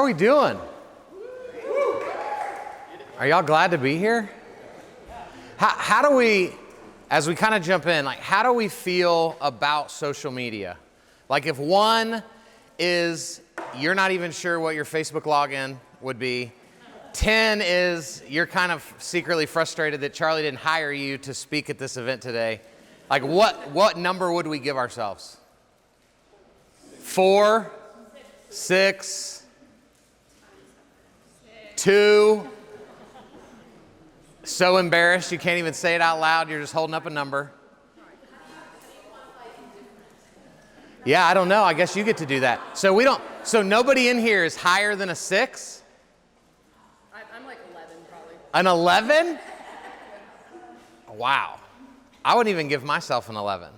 we doing? Are y'all glad to be here? How do we, as we kind of jump in, like how do we feel about social media? Like if one is you're not even sure what your Facebook login would be, 10 is you're kind of secretly frustrated that Charlie didn't hire you to speak at this event today. Like what number would we give ourselves? 4, 6, 2. So embarrassed you can't even say it out loud. You're just holding up a number. Yeah, I don't know. I guess you get to do that. So nobody in here is higher than a 6? I'm like 11 probably. An 11? Wow. I wouldn't even give myself an 11.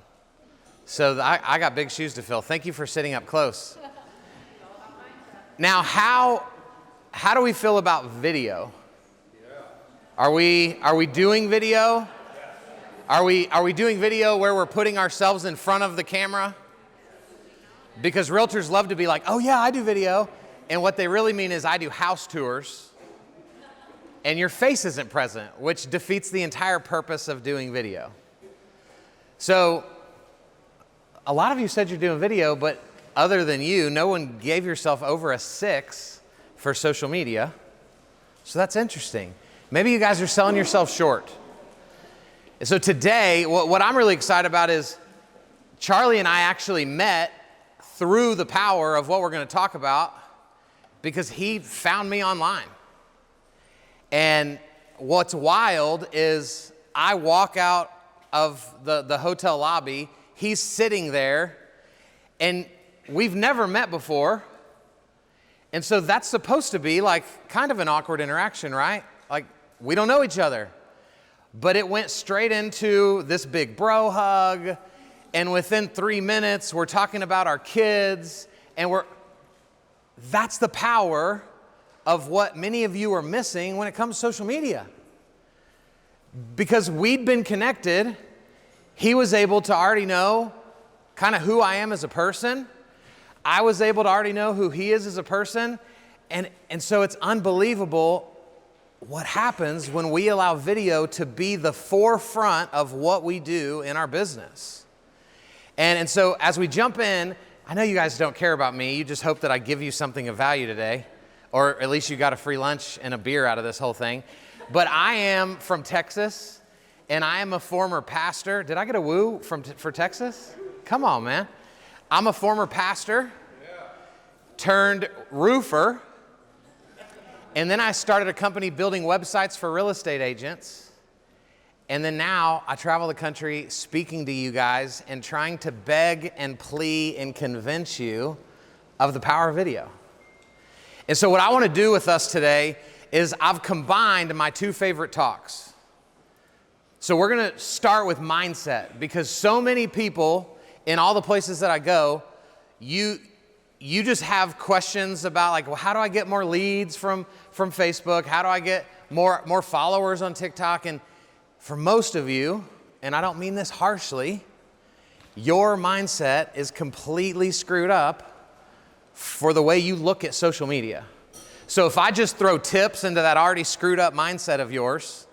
So I got big shoes to fill. Thank you for sitting up close. Now, how do we feel about video? Are we doing video? Are we doing video where we're putting ourselves in front of the camera? Because realtors love to be like, oh yeah, I do video. And what they really mean is I do house tours. And your face isn't present, which defeats the entire purpose of doing video. So a lot of you said you're doing video, but other than you, no one gave yourself over a 6 for social media. So that's interesting. Maybe you guys are selling yourself short. And so today, what I'm really excited about is Charlie and I actually met through the power of what we're going to talk about because he found me online. And what's wild is I walk out of the hotel lobby, he's sitting there, and we've never met before. And so that's supposed to be like kind of an awkward interaction, right? Like we don't know each other. But it went straight into this big bro hug. And within 3 minutes, we're talking about our kids. And that's the power of what many of you are missing when it comes to social media. Because we'd been connected, he was able to already know kind of who I am as a person. I was able to already know who he is as a person. And so it's unbelievable what happens when we allow video to be the forefront of what we do in our business. And so as we jump in, I know you guys don't care about me. You just hope that I give you something of value today, or at least you got a free lunch and a beer out of this whole thing. But I am from Texas, and I am a former pastor. Did I get a woo for Texas? Come on, man. I'm a former pastor, turned roofer, and then I started a company building websites for real estate agents. And then now I travel the country speaking to you guys and trying to beg and plea and convince you of the power of video. And so what I want to do with us today is I've combined my 2 favorite talks. So we're going to start with mindset, because so many people in all the places that I go, you just have questions about like, well, how do I get more leads from Facebook? How do I get more followers on TikTok? And for most of you, and I don't mean this harshly, your mindset is completely screwed up for the way you look at social media. So if I just throw tips into that already screwed up mindset of yours,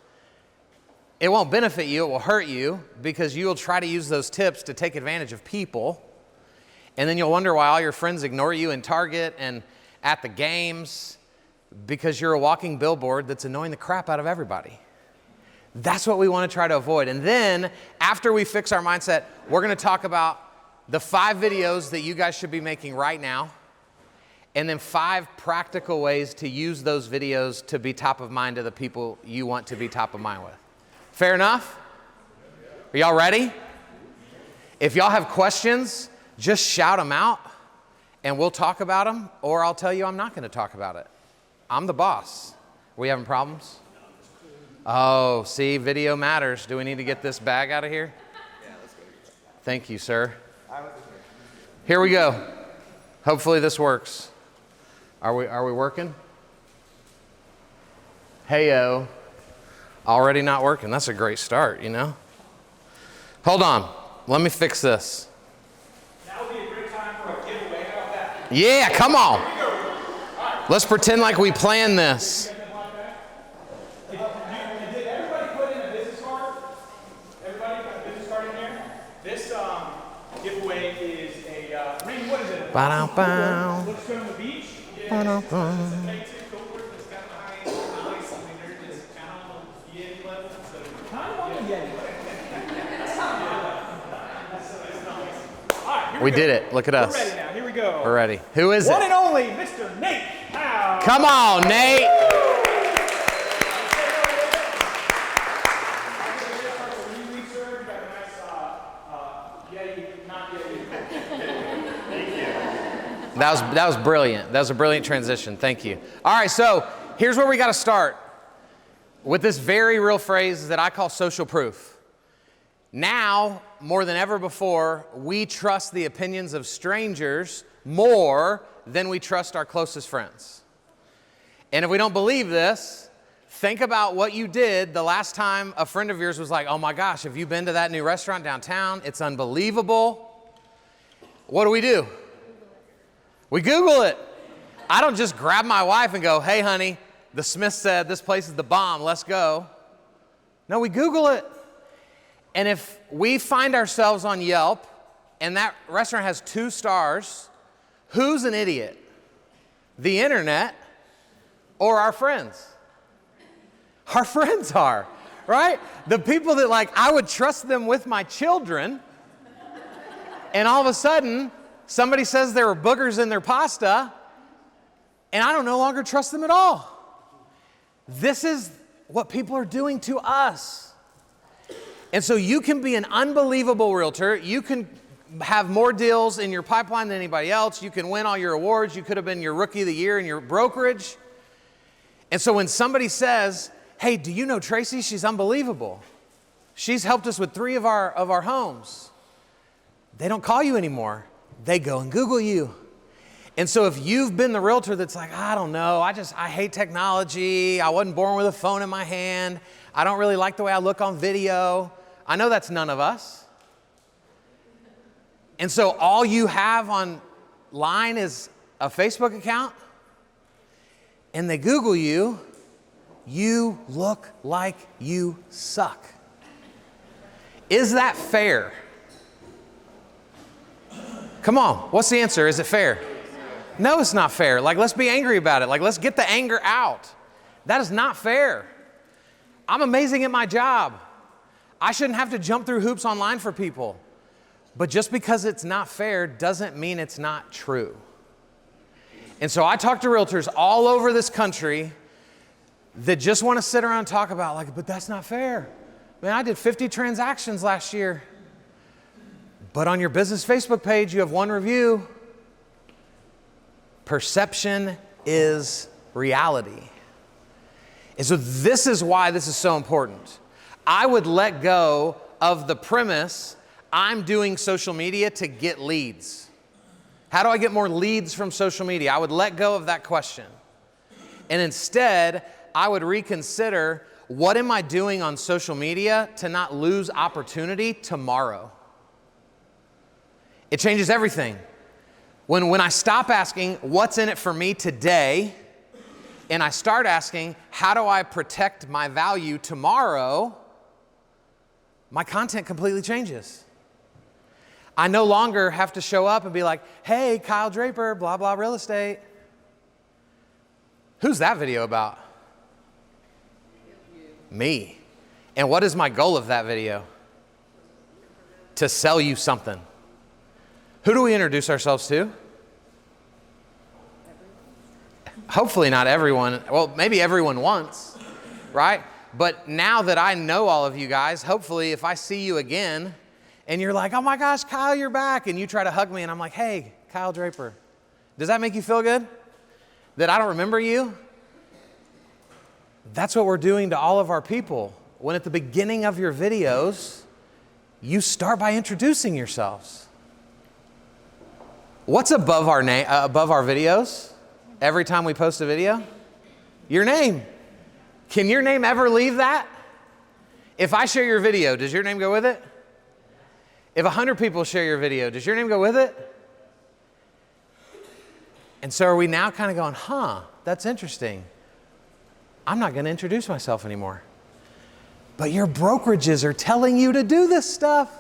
it won't benefit you, it will hurt you, because you will try to use those tips to take advantage of people. And then you'll wonder why all your friends ignore you in Target and at the games, because you're a walking billboard that's annoying the crap out of everybody. That's what we want to try to avoid. And then after we fix our mindset, we're going to talk about the 5 videos that you guys should be making right now, and then 5 practical ways to use those videos to be top of mind to the people you want to be top of mind with. Fair enough? Are y'all ready? If y'all have questions, just shout them out and we'll talk about them, or I'll tell you I'm not going to talk about it. I'm the boss. Are we having problems? Oh, see, video matters. Do we need to get this bag out of here? Yeah, let's go. Thank you, sir. Here we go. Hopefully this works. Are we working? Hey-o. Already not working. That's a great start, you know? Hold on. Let me fix this. That would be a great time for a giveaway. How about that? Yeah, come on. Here we go. All right. Let's pretend like we planned this. Did everybody put in a business card? Everybody got a business card in here? This giveaway is a Reed, what is it? Ba-dum-bum. Looks good on the beach. Ba-dum-bum. We did it. Look at us. We're ready now. Here we go. We're ready. Who is One it? and only Mr. Nate Howe. Come on, Nate. That was brilliant. That was a brilliant transition. Thank you. All right, so here's where we got to start with this very real phrase that I call social proof. Now, more than ever before, we trust the opinions of strangers more than we trust our closest friends. And if we don't believe this, think about what you did the last time a friend of yours was like, oh my gosh, have you been to that new restaurant downtown? It's unbelievable. What do? We Google it. I don't just grab my wife and go, hey honey, the Smith said this place is the bomb, let's go. No, we Google it. And if we find ourselves on Yelp and that restaurant has 2 stars, who's an idiot? The internet or our friends? Our friends are, right? The people that I would trust them with my children, and all of a sudden, somebody says there were boogers in their pasta, and I don't no longer trust them at all. This is what people are doing to us. And so you can be an unbelievable realtor. You can have more deals in your pipeline than anybody else. You can win all your awards. You could have been your rookie of the year in your brokerage. And so when somebody says, hey, do you know Tracy? She's unbelievable. She's helped us with 3 of our homes. They don't call you anymore. They go and Google you. And so if you've been the realtor that's like, I don't know, I hate technology. I wasn't born with a phone in my hand. I don't really like the way I look on video. I know that's none of us. And so all you have online is a Facebook account, and they Google you, you look like you suck. Is that fair? Come on, what's the answer? Is it fair? No, it's not fair. Let's be angry about it. Let's get the anger out. That is not fair. I'm amazing at my job. I shouldn't have to jump through hoops online for people. But just because it's not fair doesn't mean it's not true. And so I talk to realtors all over this country that just want to sit around and talk about but that's not fair. Man, I did 50 transactions last year. But on your business Facebook page, you have 1 review. Perception is reality. And so this is why this is so important. I would let go of the premise, I'm doing social media to get leads. How do I get more leads from social media? I would let go of that question. And instead, I would reconsider, what am I doing on social media to not lose opportunity tomorrow? It changes everything. When I stop asking, what's in it for me today? And I start asking, how do I protect my value tomorrow? My content completely changes. I no longer have to show up and be like, hey, Kyle Draper, blah, blah, real estate. Who's that video about? Me. And what is my goal of that video? To sell you something. Who do we introduce ourselves to? Hopefully not everyone. Well, maybe everyone once, right? But now that I know all of you guys, hopefully if I see you again and you're like, oh my gosh, Kyle, you're back. And you try to hug me and I'm like, hey, Kyle Draper. Does that make you feel good? That I don't remember you? That's what we're doing to all of our people. When at the beginning of your videos, you start by introducing yourselves. What's above our name, above our videos? Every time we post a video? Your name. Can your name ever leave that? If I share your video, does your name go with it? If 100 people share your video, does your name go with it? And so are we now kind of going, that's interesting. I'm not going to introduce myself anymore. But your brokerages are telling you to do this stuff.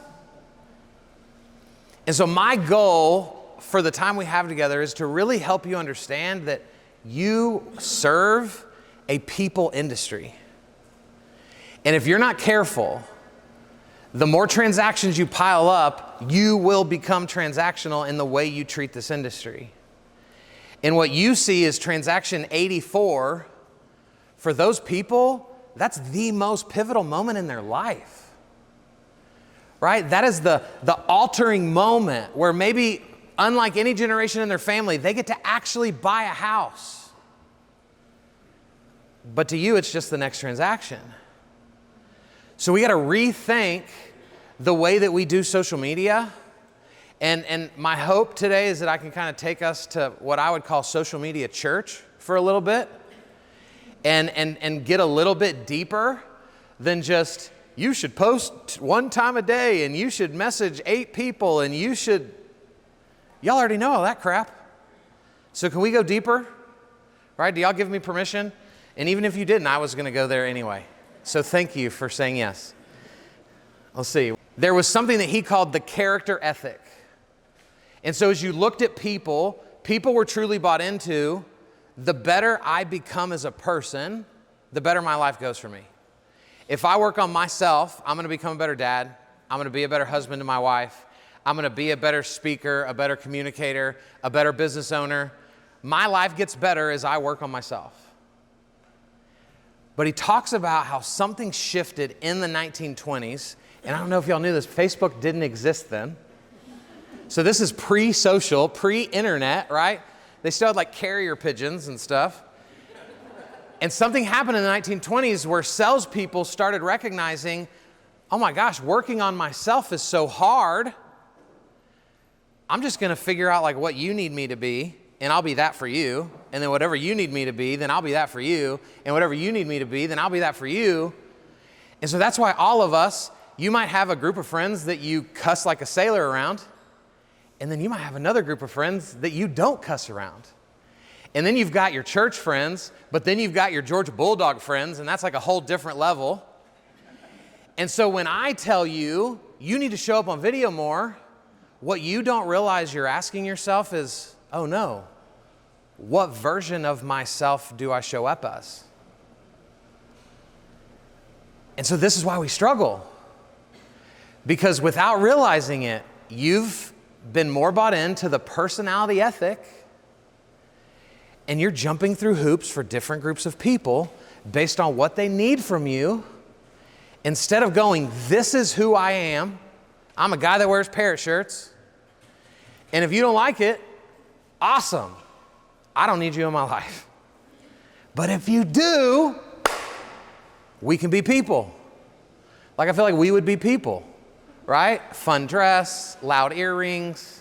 And so my goal for the time we have together is to really help you understand that you serve a people industry. And if you're not careful, the more transactions you pile up, you will become transactional in the way you treat this industry. And what you see is transaction 84, for those people, that's the most pivotal moment in their life, right? That is the altering moment where maybe, unlike any generation in their family, they get to actually buy a house. But to you, it's just the next transaction. So we got to rethink the way that we do social media. And my hope today is that I can kind of take us to what I would call social media church for a little bit and get a little bit deeper than just, you should post 1 time a day and you should message 8 people and you should, y'all already know all that crap. So can we go deeper? Right? Do y'all give me permission? And even if you didn't, I was going to go there anyway. So thank you for saying yes. Let's see. There was something that he called the character ethic. And so as you looked at people were truly bought into, the better I become as a person, the better my life goes for me. If I work on myself, I'm going to become a better dad. I'm going to be a better husband to my wife. I'm going to be a better speaker, a better communicator, a better business owner. My life gets better as I work on myself. But he talks about how something shifted in the 1920s. And I don't know if y'all knew this, Facebook didn't exist then. So this is pre-social, pre-internet, right? They still had like carrier pigeons and stuff. And something happened in the 1920s where salespeople started recognizing, oh my gosh, working on myself is so hard. I'm just going to figure out like what you need me to be, and I'll be that for you. And then whatever you need me to be, then I'll be that for you. And whatever you need me to be, then I'll be that for you. And so that's why all of us, you might have a group of friends that you cuss like a sailor around. And then you might have another group of friends that you don't cuss around. And then you've got your church friends, but then you've got your Georgia Bulldog friends, and that's like a whole different level. And so when I tell you, you need to show up on video more, what you don't realize you're asking yourself is, oh no, what version of myself do I show up as? And so this is why we struggle. Because without realizing it, you've been more bought into the personality ethic, and you're jumping through hoops for different groups of people based on what they need from you, instead of going, this is who I am. I'm a guy that wears parrot shirts. And if you don't like it, awesome. I don't need you in my life. But if you do, we can be people. Like I feel like we would be people, right? Fun dress, loud earrings,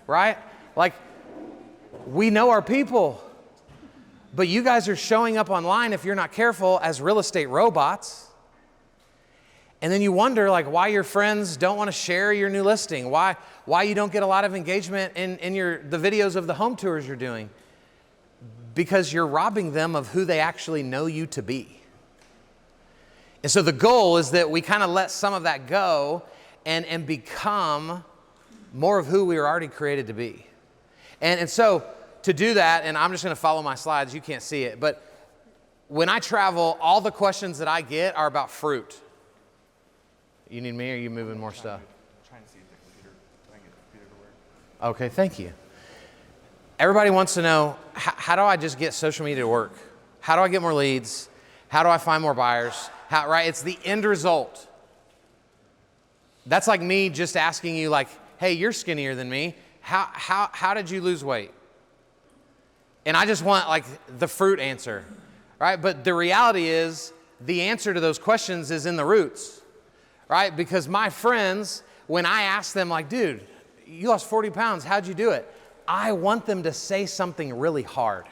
right? Like we know our people. But you guys are showing up online, if you're not careful, as real estate robots. And then you wonder like why your friends don't want to share your new listing, why you don't get a lot of engagement in the videos of the home tours you're doing. Because you're robbing them of who they actually know you to be. And so the goal is that we kind of let some of that go and become more of who we were already created to be. And so to do that, and I'm just going to follow my slides, you can't see it, but when I travel, all the questions that I get are about fruit. You need me, or are you moving more stuff? I'm trying to see the computer. I can get the computer to work. Okay, thank you. Everybody wants to know, how do I just get social media to work? How do I get more leads? How do I find more buyers? Right? It's the end result. That's like me just asking you like, hey, you're skinnier than me. How did you lose weight? And I just want like the fruit answer, right? But the reality is the answer to those questions is in the roots, right? Because my friends, when I ask them like, dude, you lost 40 pounds, how'd you do it? I want them to say something really hard.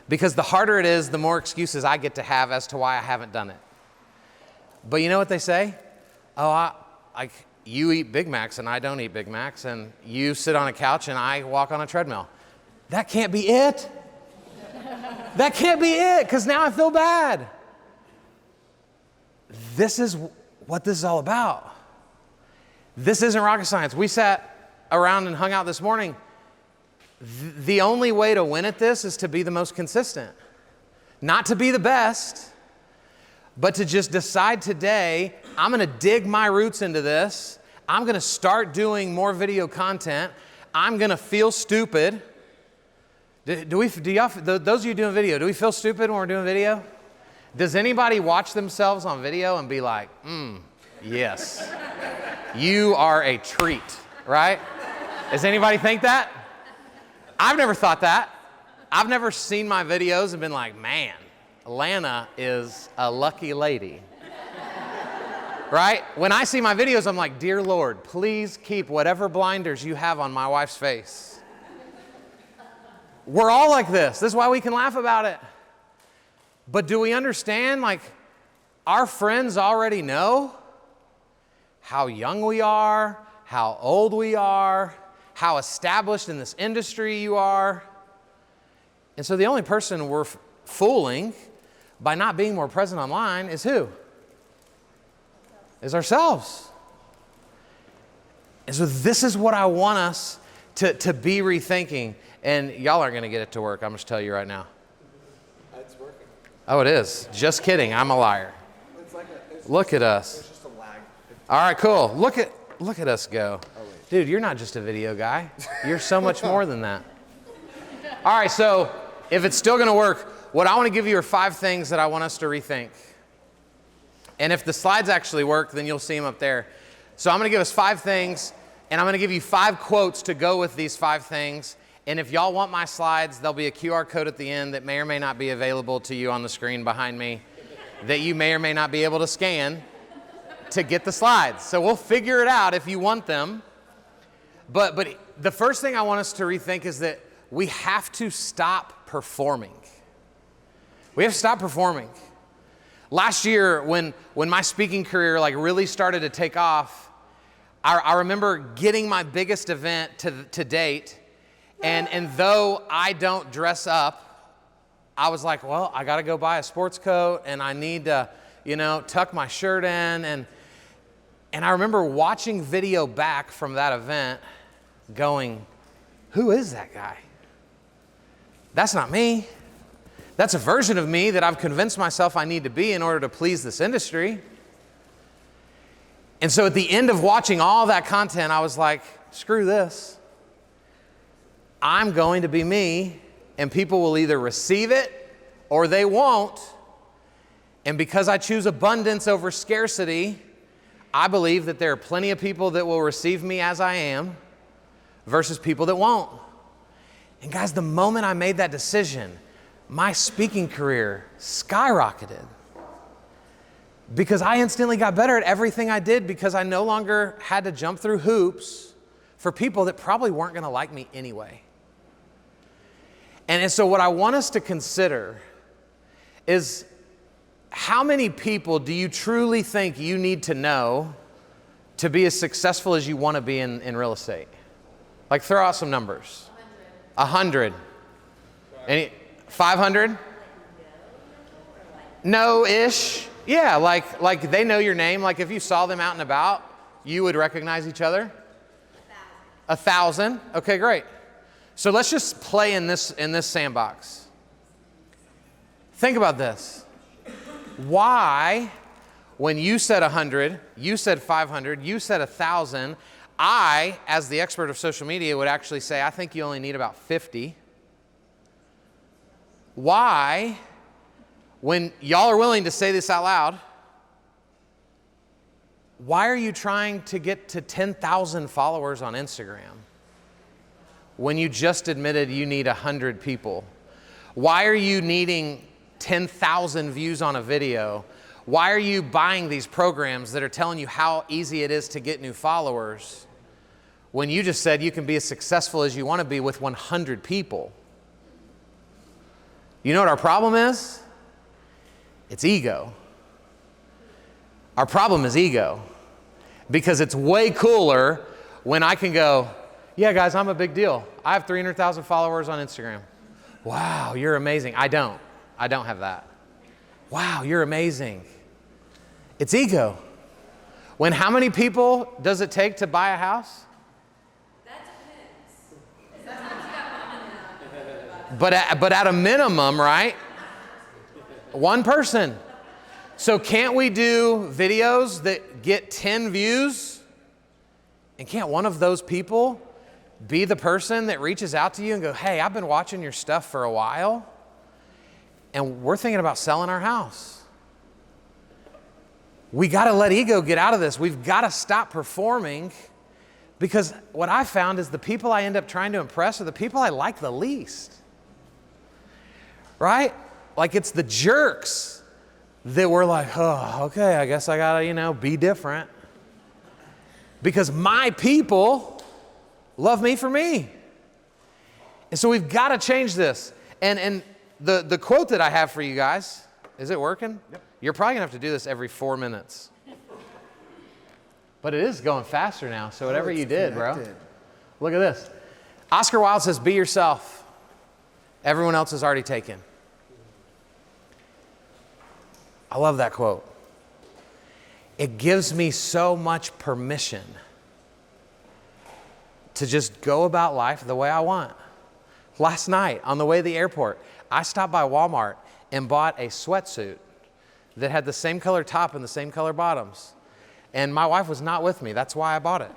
Because the harder it is, the more excuses I get to have as to why I haven't done it. But you know what they say? Oh, you eat Big Macs and I don't eat Big Macs, and you sit on a couch and I walk on a treadmill. That can't be it. That can't be it, because now I feel bad. This is what this is all about. This isn't rocket science. We sat around and hung out this morning. The only way to win at this is to be the most consistent. Not to be the best, but to just decide today, I'm going to dig my roots into this. I'm going to start doing more video content. I'm going to feel stupid. Those of you doing video, do we feel stupid when we're doing video? Does anybody watch themselves on video and be like, yes, you are a treat, right? Does anybody think that? I've never thought that. I've never seen my videos and been like, man, Lana is a lucky lady. Right? When I see my videos, I'm like, dear Lord, please keep whatever blinders you have on my wife's face. We're all like this. This is why we can laugh about it. But do we understand, like, our friends already know how young we are, how old we are, how established in this industry you are. And so the only person we're fooling by not being more present online is who? Is ourselves. And so this is what I want us to be rethinking. And y'all aren't going to get it to work. I'm just telling you right now. It's working. Oh, it is. Just kidding. I'm a liar. Look at us. There's just a lag. All right, cool. Look at us go. Dude, you're not just a video guy. You're so much more than that. All right, so if it's still going to work, what I want to give you are 5 things that I want us to rethink. And if the slides actually work, then you'll see them up there. So I'm going to give us 5 things, and I'm going to give you 5 quotes to go with these 5 things. And if y'all want my slides, there'll be a QR code at the end that may or may not be available to you on the screen behind me that you may or may not be able to scan to get the slides. So we'll figure it out if you want them. But the first thing I want us to rethink is that we have to stop performing. We have to stop performing. Last year, when my speaking career like really started to take off, I remember getting my biggest event to date, and though I don't dress up, I was like, well, I got to go buy a sports coat, and I need to, tuck my shirt in, and I remember watching video back from that event, going, who is that guy? That's not me. That's a version of me that I've convinced myself I need to be in order to please this industry. And so at the end of watching all that content, I was like, screw this. I'm going to be me, and people will either receive it or they won't. And because I choose abundance over scarcity, I believe that there are plenty of people that will receive me as I am versus people that won't. And guys, the moment I made that decision, my speaking career skyrocketed because I instantly got better at everything I did because I no longer had to jump through hoops for people that probably weren't going to like me anyway. And so what I want us to consider is, how many people do you truly think you need to know to be as successful as you want to be in real estate? Like, throw out some numbers. 100. Any? 500? No-ish. Yeah, like they know your name. Like if you saw them out and about, you would recognize each other. 1,000. Okay, great. So let's just play in this sandbox. Think about this. Why, when you said 100, you said 500, you said 1,000, I, as the expert of social media, would actually say, I think you only need about 50. Why, when y'all are willing to say this out loud, why are you trying to get to 10,000 followers on Instagram when you just admitted you need 100 people? Why are you needing 10,000 views on a video? Why are you buying these programs that are telling you how easy it is to get new followers when you just said you can be as successful as you want to be with 100 people? You know what our problem is? It's ego. Our problem is ego. Because it's way cooler when I can go, yeah, guys, I'm a big deal. I have 300,000 followers on Instagram. Wow, you're amazing. I don't have that. Wow, you're amazing. It's ego. When how many people does it take to buy a house? That depends. Sometimes you got one But at a minimum, right? One person. So can't we do videos that get 10 views? And can't one of those people be the person that reaches out to you and go, hey, I've been watching your stuff for a while, and we're thinking about selling our house. We got to let ego get out of this. We've got to stop performing, because what I found is the people I end up trying to impress are the people I like the least. Right? Like it's the jerks that we're like, oh, okay, I guess I got to, be different. Because my people love me for me. And so we've got to change this. And the quote that I have for you guys, is it working? Yep. You're probably going to have to do this every 4 minutes. But it is going faster now, so whatever you did, bro. Look at this. Oscar Wilde says, be yourself. Everyone else is already taken. I love that quote. It gives me so much permission to just go about life the way I want. Last night, on the way to the airport, I stopped by Walmart and bought a sweatsuit that had the same color top and the same color bottoms. And my wife was not with me. That's why I bought it.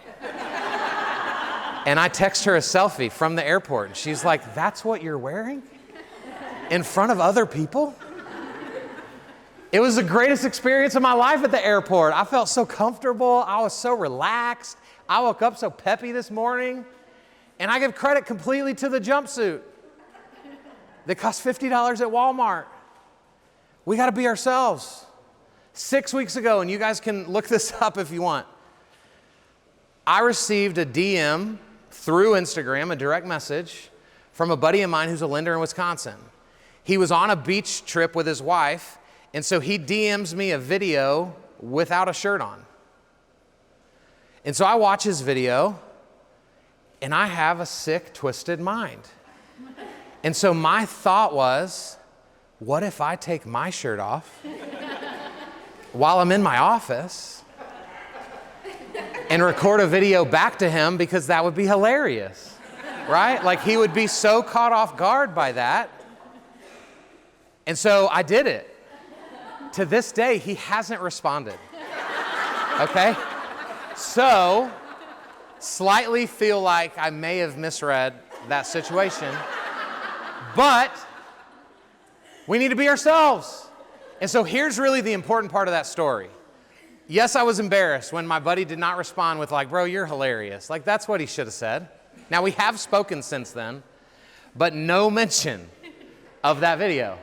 And I text her a selfie from the airport. And she's like, that's what you're wearing? In front of other people? It was the greatest experience of my life at the airport. I felt so comfortable. I was so relaxed. I woke up so peppy this morning. And I give credit completely to the jumpsuit that cost $50 at Walmart. We got to be ourselves. 6 weeks ago, and you guys can look this up if you want, I received a DM through Instagram, a direct message, from a buddy of mine who's a lender in Wisconsin. He was on a beach trip with his wife, and so he DMs me a video without a shirt on. And so I watch his video, and I have a sick, twisted mind. And so my thought was, what if I take my shirt off while I'm in my office and record a video back to him, because that would be hilarious, right? Like he would be so caught off guard by that. And so I did it. To this day, he hasn't responded, okay? So, slightly feel like I may have misread that situation, but we need to be ourselves. And so here's really the important part of that story. Yes, I was embarrassed when my buddy did not respond with like, bro, you're hilarious. Like that's what he should have said. Now we have spoken since then, but no mention of that video.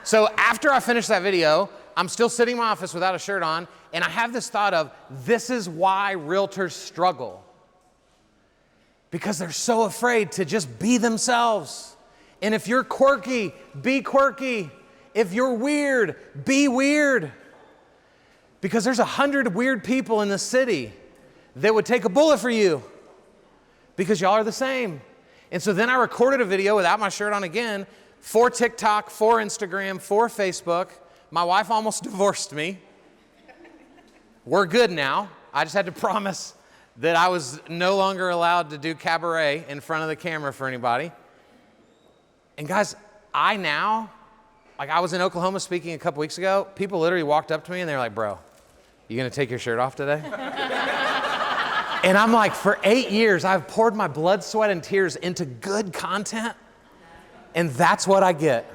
So after I finished that video, I'm still sitting in my office without a shirt on, and I have this thought of, this is why realtors struggle. Because they're so afraid to just be themselves. And if you're quirky, be quirky. If you're weird, be weird. Because there's 100 weird people in the city that would take a bullet for you because y'all are the same. And so then I recorded a video without my shirt on again for TikTok, for Instagram, for Facebook. My wife almost divorced me. We're good now. I just had to promise that I was no longer allowed to do cabaret in front of the camera for anybody. And guys, I was in Oklahoma speaking a couple weeks ago. People literally walked up to me and they're like, bro, you gonna take your shirt off today? And I'm like, for 8 years, I've poured my blood, sweat, and tears into good content, and that's what I get.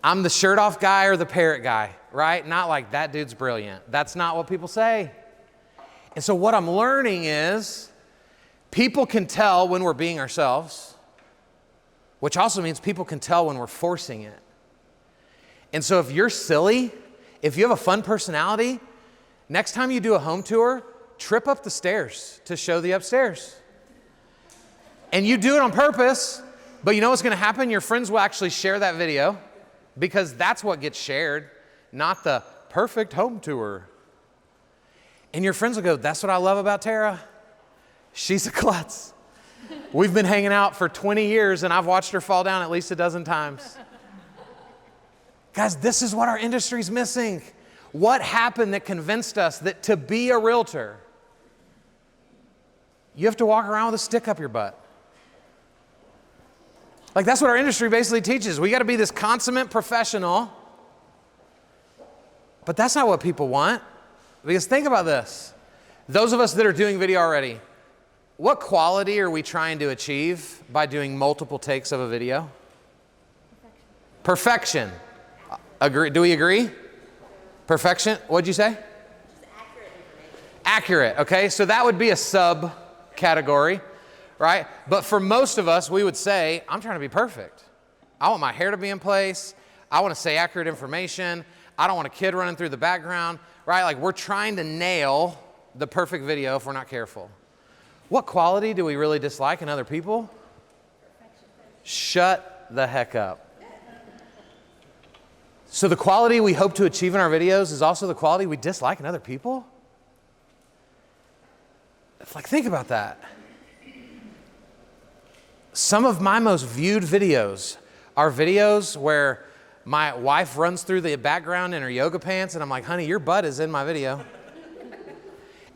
I'm the shirt off guy or the parrot guy, right? Not like, that dude's brilliant. That's not what people say. And so what I'm learning is people can tell when we're being ourselves, which also means people can tell when we're forcing it. And so if you're silly, if you have a fun personality, next time you do a home tour, trip up the stairs to show the upstairs. And you do it on purpose, but you know what's going to happen? Your friends will actually share that video because that's what gets shared, not the perfect home tour. And your friends will go, that's what I love about Tara. She's a klutz. We've been hanging out for 20 years and I've watched her fall down at least a dozen times. Guys, this is what our industry's missing. What happened that convinced us that to be a realtor, you have to walk around with a stick up your butt? Like, that's what our industry basically teaches. We got to be this consummate professional. But that's not what people want. Because think about this. Those of us that are doing video already, what quality are we trying to achieve by doing multiple takes of a video? Perfection. Agree? Do we agree? Perfection. What'd you say? Just accurate information. Accurate. Okay, so that would be a subcategory, right? But for most of us, we would say, I'm trying to be perfect. I want my hair to be in place. I want to say accurate information. I don't want a kid running through the background, right? Like, we're trying to nail the perfect video if we're not careful. What quality do we really dislike in other people? Shut the heck up. So the quality we hope to achieve in our videos is also the quality we dislike in other people? It's like, think about that. Some of my most viewed videos are videos where my wife runs through the background in her yoga pants and I'm like, honey, your butt is in my video.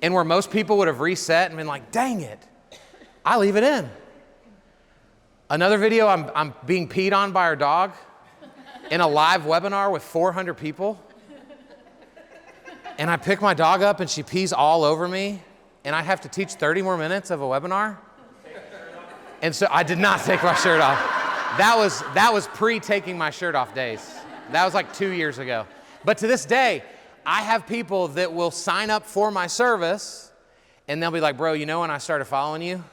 And where most people would have reset and been like, dang it, I leave it in. Another video, I'm being peed on by our dog in a live webinar with 400 people. And I pick my dog up and she pees all over me. And I have to teach 30 more minutes of a webinar. And so I did not take my shirt off. That was pre-taking my shirt off days. That was like 2 years ago. But to this day, I have people that will sign up for my service and they'll be like, bro, you know when I started following you?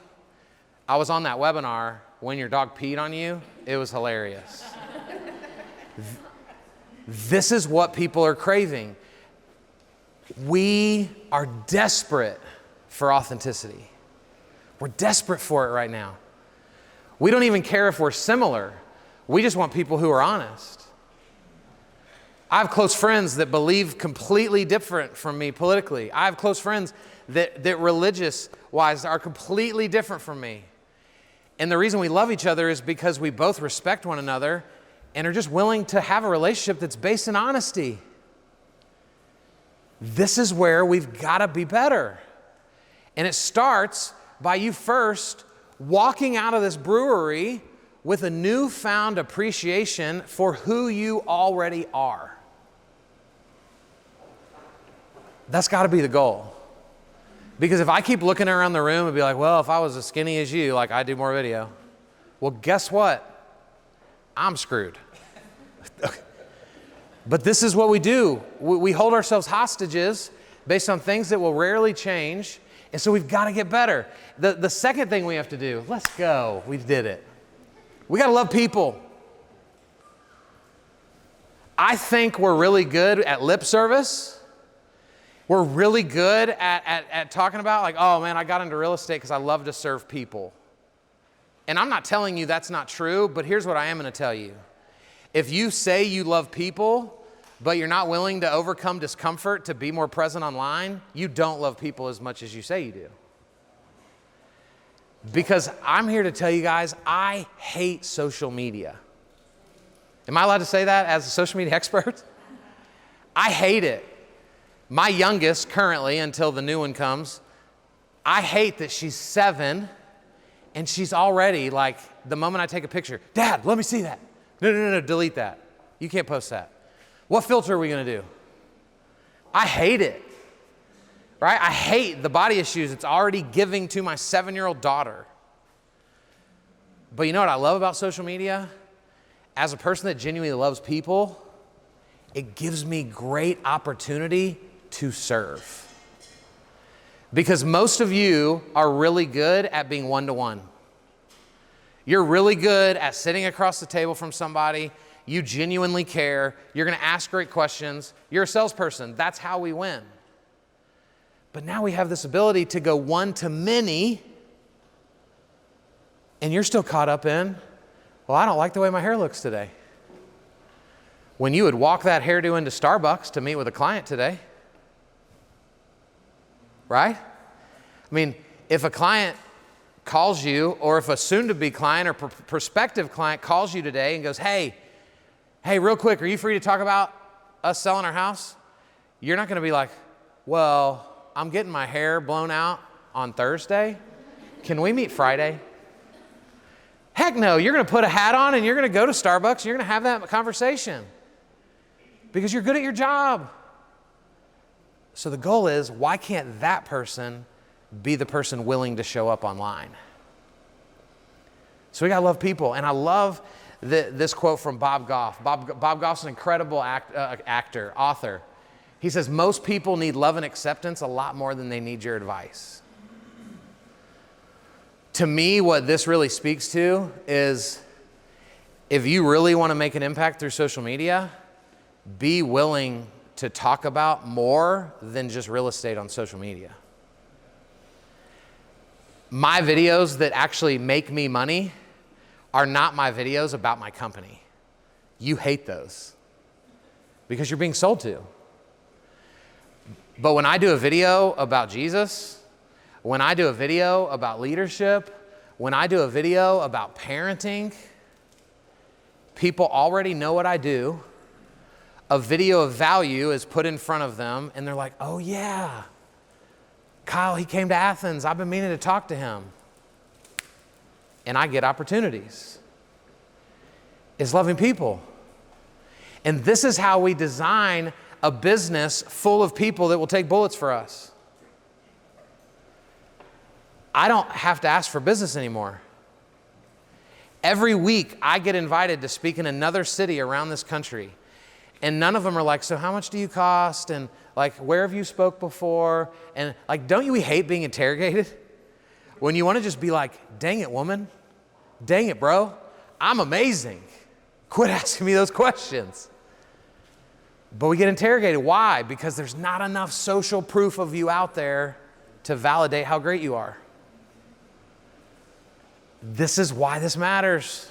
I was on that webinar when your dog peed on you. It was hilarious. This is what people are craving. We are desperate for authenticity. We're desperate for it right now. We don't even care if we're similar. We just want people who are honest. I have close friends that believe completely different from me politically. I have close friends that religious-wise are completely different from me. And the reason we love each other is because we both respect one another and are just willing to have a relationship that's based in honesty. This is where we've got to be better. And it starts by you first walking out of this brewery with a newfound appreciation for who you already are. That's got to be the goal. Because if I keep looking around the room and be like, well, if I was as skinny as you, like I do more video. Well, guess what? I'm screwed. But this is what we do. We hold ourselves hostages based on things that will rarely change. And so we've got to get better. The second thing we have to do, let's go. We did it. We got to love people. I think we're really good at lip service. We're really good at talking about like, oh man, I got into real estate because I love to serve people. And I'm not telling you that's not true, but here's what I am going to tell you. If you say you love people, but you're not willing to overcome discomfort to be more present online, you don't love people as much as you say you do. Because I'm here to tell you guys, I hate social media. Am I allowed to say that as a social media expert? I hate it. My youngest currently, until the new one comes, I hate that she's 7 and she's already like, the moment I take a picture, Dad, let me see that. No, delete that. You can't post that. What filter are we going to do? I hate it, right? I hate the body issues it's already giving to my 7-year-old daughter. But you know what I love about social media? As a person that genuinely loves people, it gives me great opportunity to serve. Because most of you are really good at being one-to-one. You're really good at sitting across the table from somebody. You genuinely care. You're going to ask great questions. You're a salesperson. That's how we win. But now we have this ability to go one-to-many, and you're still caught up in, well, I don't like the way my hair looks today. When you would walk that hairdo into Starbucks to meet with a client today, right? I mean, if a client calls you, or if a soon-to-be client or prospective client calls you today and goes, hey, real quick, are you free to talk about us selling our house? You're not going to be like, well, I'm getting my hair blown out on Thursday. Can we meet Friday? Heck no, you're going to put a hat on and you're going to go to Starbucks and you're going to have that conversation because you're good at your job. So the goal is, why can't that person be the person willing to show up online? So we got to love people. And I love this quote from Bob Goff. Bob Goff's an incredible actor, author. He says, most people need love and acceptance a lot more than they need your advice. To me, what this really speaks to is, if you really want to make an impact through social media, be willing to talk about more than just real estate on social media. My videos that actually make me money are not my videos about my company. You hate those because you're being sold to. But when I do a video about Jesus, when I do a video about leadership, when I do a video about parenting, people already know what I do. A video of value is put in front of them and they're like, oh yeah, Kyle, he came to Athens. I've been meaning to talk to him. And I get opportunities. It's loving people. And this is how we design a business full of people that will take bullets for us. I don't have to ask for business anymore. Every week I get invited to speak in another city around this country. And none of them are like, so how much do you cost? And like, where have you spoke before? And like, don't you hate being interrogated? When you want to just be like, dang it, woman. Dang it, bro. I'm amazing. Quit asking me those questions. But we get interrogated. Why? Because there's not enough social proof of you out there to validate how great you are. This is why this matters.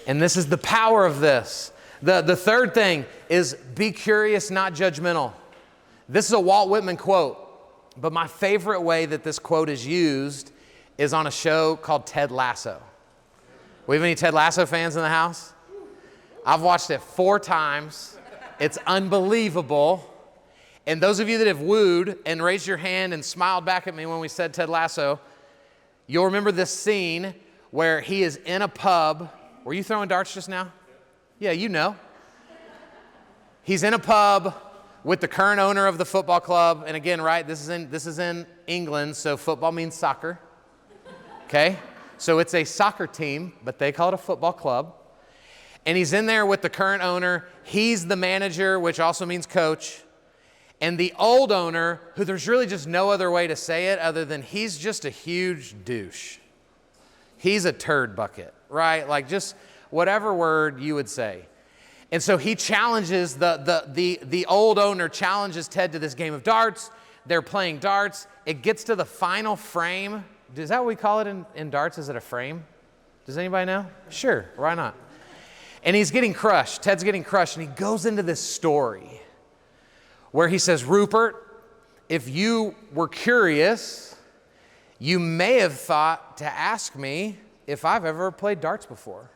And this is the power of this. The third thing is be curious, not judgmental. This is a Walt Whitman quote, but my favorite way that this quote is used is on a show called Ted Lasso. We have any Ted Lasso fans in the house? I've watched it 4 times. It's unbelievable. And those of you that have wooed and raised your hand and smiled back at me when we said Ted Lasso, you'll remember this scene where he is in a pub. Were you throwing darts just now? Yeah, you know. He's in a pub with the current owner of the football club. And again, right, this is in England, so football means soccer. Okay? So it's a soccer team, but they call it a football club. And he's in there with the current owner. He's the manager, which also means coach. And the old owner, who there's really just no other way to say it other than he's just a huge douche. He's a turd bucket, right? Like just whatever word you would say. And so he challenges, the old owner challenges Ted to this game of darts. They're playing darts. It gets to the final frame. Is that what we call it in darts? Is it a frame? Does anybody know? Sure, why not? And he's getting crushed. Ted's getting crushed, and he goes into this story where he says, Rupert, if you were curious, you may have thought to ask me if I've ever played darts before.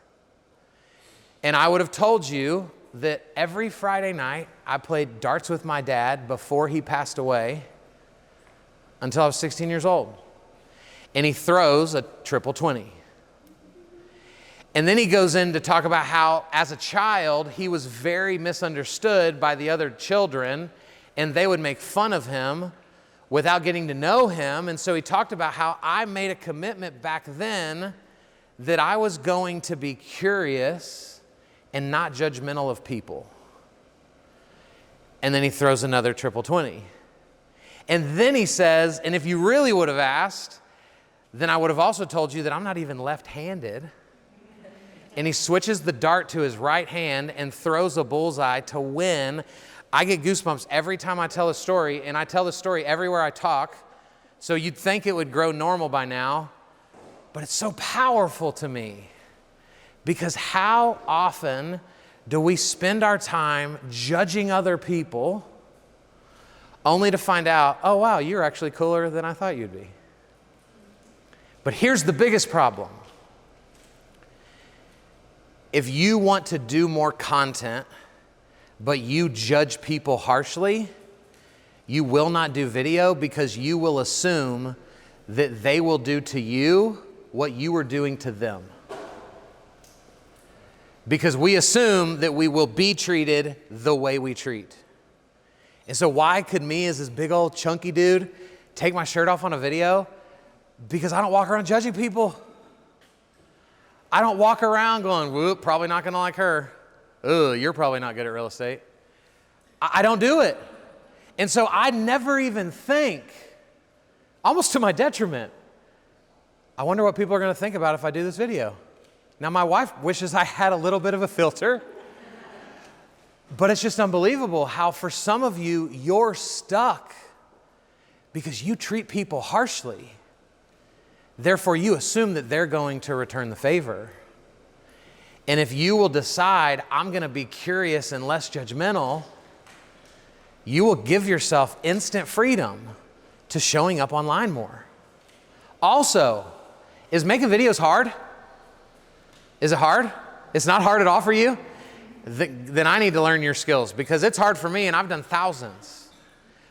And I would have told you that every Friday night I played darts with my dad before he passed away until I was 16 years old. And he throws a triple 20. And then he goes in to talk about how, as a child, he was very misunderstood by the other children, and they would make fun of him without getting to know him. And so he talked about how I made a commitment back then that I was going to be curious and not judgmental of people. And then he throws another triple 20. And then he says, and if you really would have asked, then I would have also told you that I'm not even left-handed. And he switches the dart to his right hand and throws a bullseye to win. I get goosebumps every time I tell a story, and I tell the story everywhere I talk. So you'd think it would grow normal by now, but it's so powerful to me. Because how often do we spend our time judging other people only to find out, oh wow, you're actually cooler than I thought you'd be. But here's the biggest problem. If you want to do more content, but you judge people harshly, you will not do video because you will assume that they will do to you what you are doing to them. Because we assume that we will be treated the way we treat. And so why could me as this big old chunky dude take my shirt off on a video? Because I don't walk around judging people. I don't walk around going, whoop, probably not gonna like her. Ugh, you're probably not good at real estate. I don't do it. And so I never even think, almost to my detriment, I wonder what people are gonna think about if I do this video. Now my wife wishes I had a little bit of a filter, but it's just unbelievable how for some of you, you're stuck because you treat people harshly. Therefore, you assume that they're going to return the favor. And if you will decide, I'm going to be curious and less judgmental, you will give yourself instant freedom to showing up online more. Also, is making videos hard? Is it hard? It's not hard at all for you? Then I need to learn your skills because it's hard for me and I've done thousands,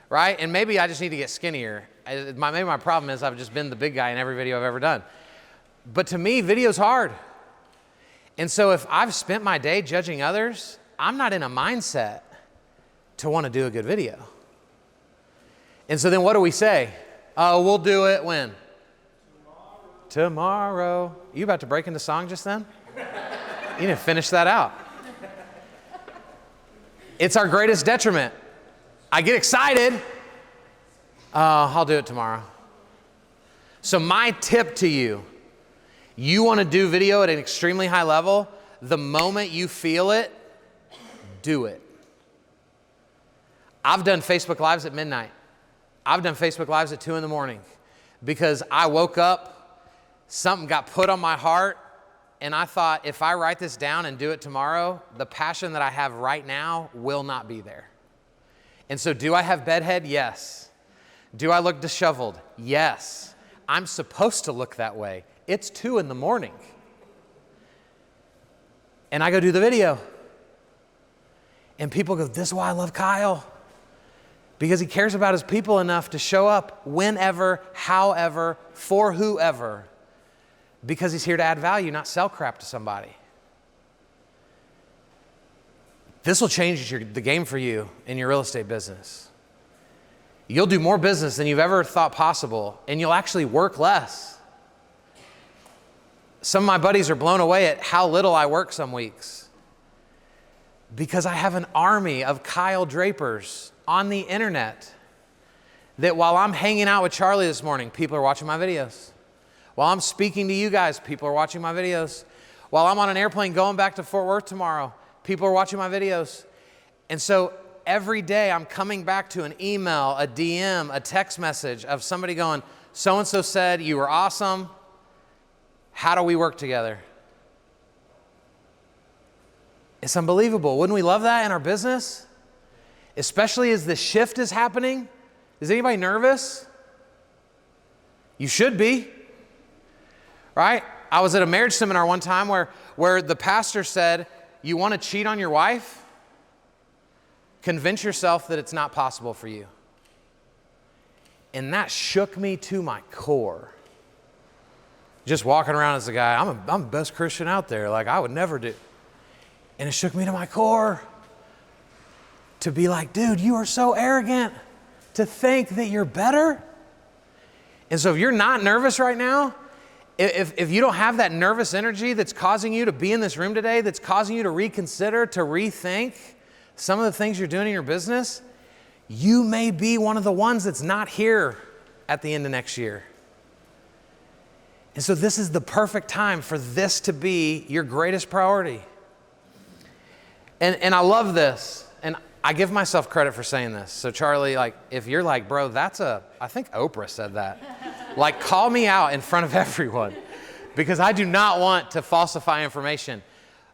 right? And maybe I just need to get skinnier. Maybe my problem is I've just been the big guy in every video I've ever done. But to me, video's hard. And so if I've spent my day judging others, I'm not in a mindset to want to do a good video. And so then what do we say? Oh, we'll do it when? Tomorrow. You about to break into song just then? You need to finish that out. It's our greatest detriment. I get excited. I'll do it tomorrow. So my tip to you, you want to do video at an extremely high level, the moment you feel it, do it. I've done Facebook Lives at midnight. I've done Facebook Lives at 2 in the morning because I woke up, something got put on my heart, and I thought if I write this down and do it tomorrow, the passion that I have right now will not be there. And so do I have bedhead? Yes. Do I look disheveled? Yes. I'm supposed to look that way. It's 2 in the morning. And I go do the video. And people go, this is why I love Kyle. Because he cares about his people enough to show up whenever, however, for whoever. Because he's here to add value, not sell crap to somebody. This will change the game for you in your real estate business. You'll do more business than you've ever thought possible, and you'll actually work less. Some of my buddies are blown away at how little I work some weeks because I have an army of Kyle Drapers on the internet that while I'm hanging out with Charlie this morning, people are watching my videos. While I'm speaking to you guys, people are watching my videos. While I'm on an airplane going back to Fort Worth tomorrow, people are watching my videos. And so every day I'm coming back to an email, a DM, a text message of somebody going, so-and-so said you were awesome. How do we work together? It's unbelievable. Wouldn't we love that in our business? Especially as the shift is happening. Is anybody nervous? You should be, right? I was at a marriage seminar one time where the pastor said, you want to cheat on your wife? Convince yourself that it's not possible for you. And that shook me to my core. Just walking around as a guy, I'm the best Christian out there. Like I would never do. And it shook me to my core to be like, dude, you are so arrogant to think that you're better. And so if you're not nervous right now, if you don't have that nervous energy that's causing you to be in this room today, that's causing you to reconsider, to rethink some of the things you're doing in your business, you may be one of the ones that's not here at the end of next year. And so this is the perfect time for this to be your greatest priority. And I love this. And I give myself credit for saying this. So Charlie, like, if you're like, bro, I think Oprah said that. Like, call me out in front of everyone because I do not want to falsify information.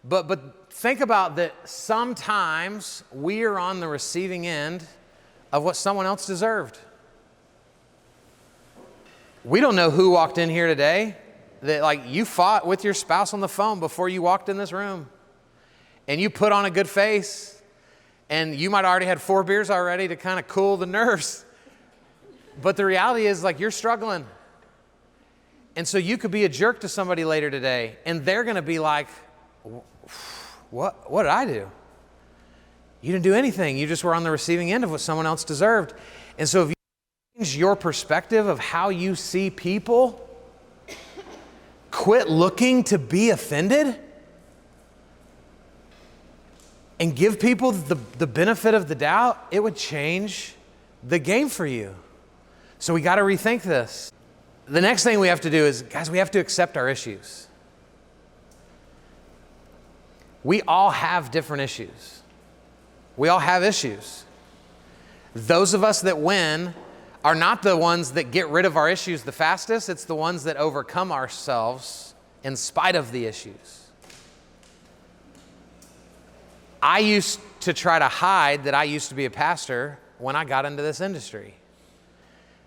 But think about that sometimes we are on the receiving end of what someone else deserved. We don't know who walked in here today that like you fought with your spouse on the phone before you walked in this room. And you put on a good face. And you might already had 4 beers already to kind of cool the nerves. But the reality is like you're struggling. And so you could be a jerk to somebody later today. And they're going to be like, what did I do? You didn't do anything. You just were on the receiving end of what someone else deserved. And so if you change your perspective of how you see people, quit looking to be offended, and give people the benefit of the doubt, it would change the game for you. So we got to rethink this. The next thing we have to do is, guys, we have to accept our issues. We all have different issues. We all have issues. Those of us that win are not the ones that get rid of our issues the fastest. It's the ones that overcome ourselves in spite of the issues. I used to try to hide that I used to be a pastor when I got into this industry.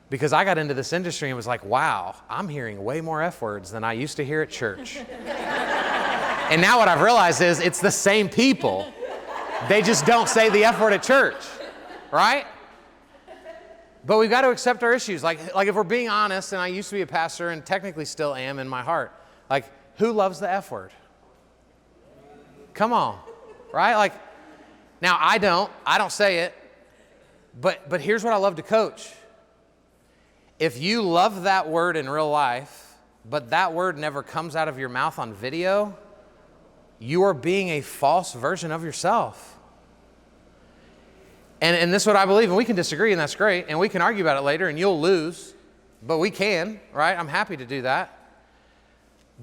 Because I got into this industry and was like, wow, I'm hearing way more F words than I used to hear at church. And now what I've realized is it's the same people. They just don't say the F word at church, right? But we've got to accept our issues. Like if we're being honest, and I used to be a pastor and technically still am in my heart, like who loves the F word? Come on, right? Like now I don't say it, but here's what I love to coach. If you love that word in real life, but that word never comes out of your mouth on video, you are being a false version of yourself. And this is what I believe, and we can disagree, and that's great, and we can argue about it later, and you'll lose, but we can, right? I'm happy to do that.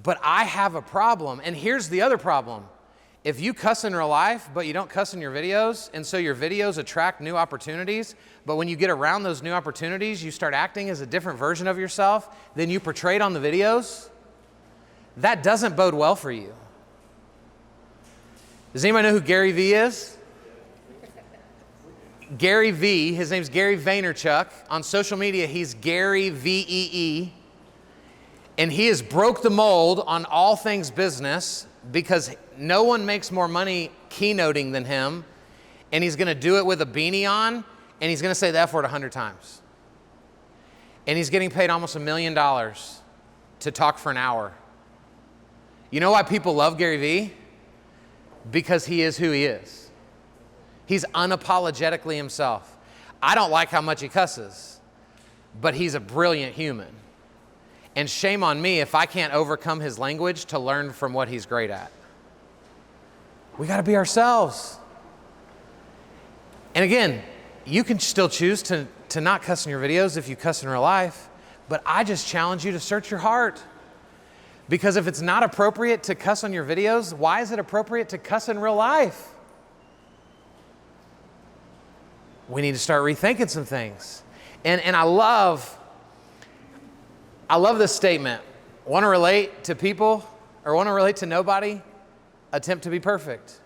But I have a problem, and here's the other problem. If you cuss in real life, but you don't cuss in your videos, and so your videos attract new opportunities, but when you get around those new opportunities, you start acting as a different version of yourself than you portrayed on the videos, that doesn't bode well for you. Does anybody know who Gary Vee is? Gary Vee, his name's Gary Vaynerchuk. On social media, he's Gary VEE. And he has broke the mold on all things business because no one makes more money keynoting than him. And he's going to do it with a beanie on, and he's going to say the F word 100 times. And he's getting paid almost $1 million to talk for an hour. You know why people love Gary Vee? Because he is who he is. He's unapologetically himself. I don't like how much he cusses, but he's a brilliant human. And shame on me if I can't overcome his language to learn from what he's great at. We got to be ourselves. And again, you can still choose to not cuss in your videos if you cuss in real life, but I just challenge you to search your heart. Because if it's not appropriate to cuss on your videos, why is it appropriate to cuss in real life? We need to start rethinking some things. And I love this statement. Want to relate to people or want to relate to nobody? Attempt to be perfect.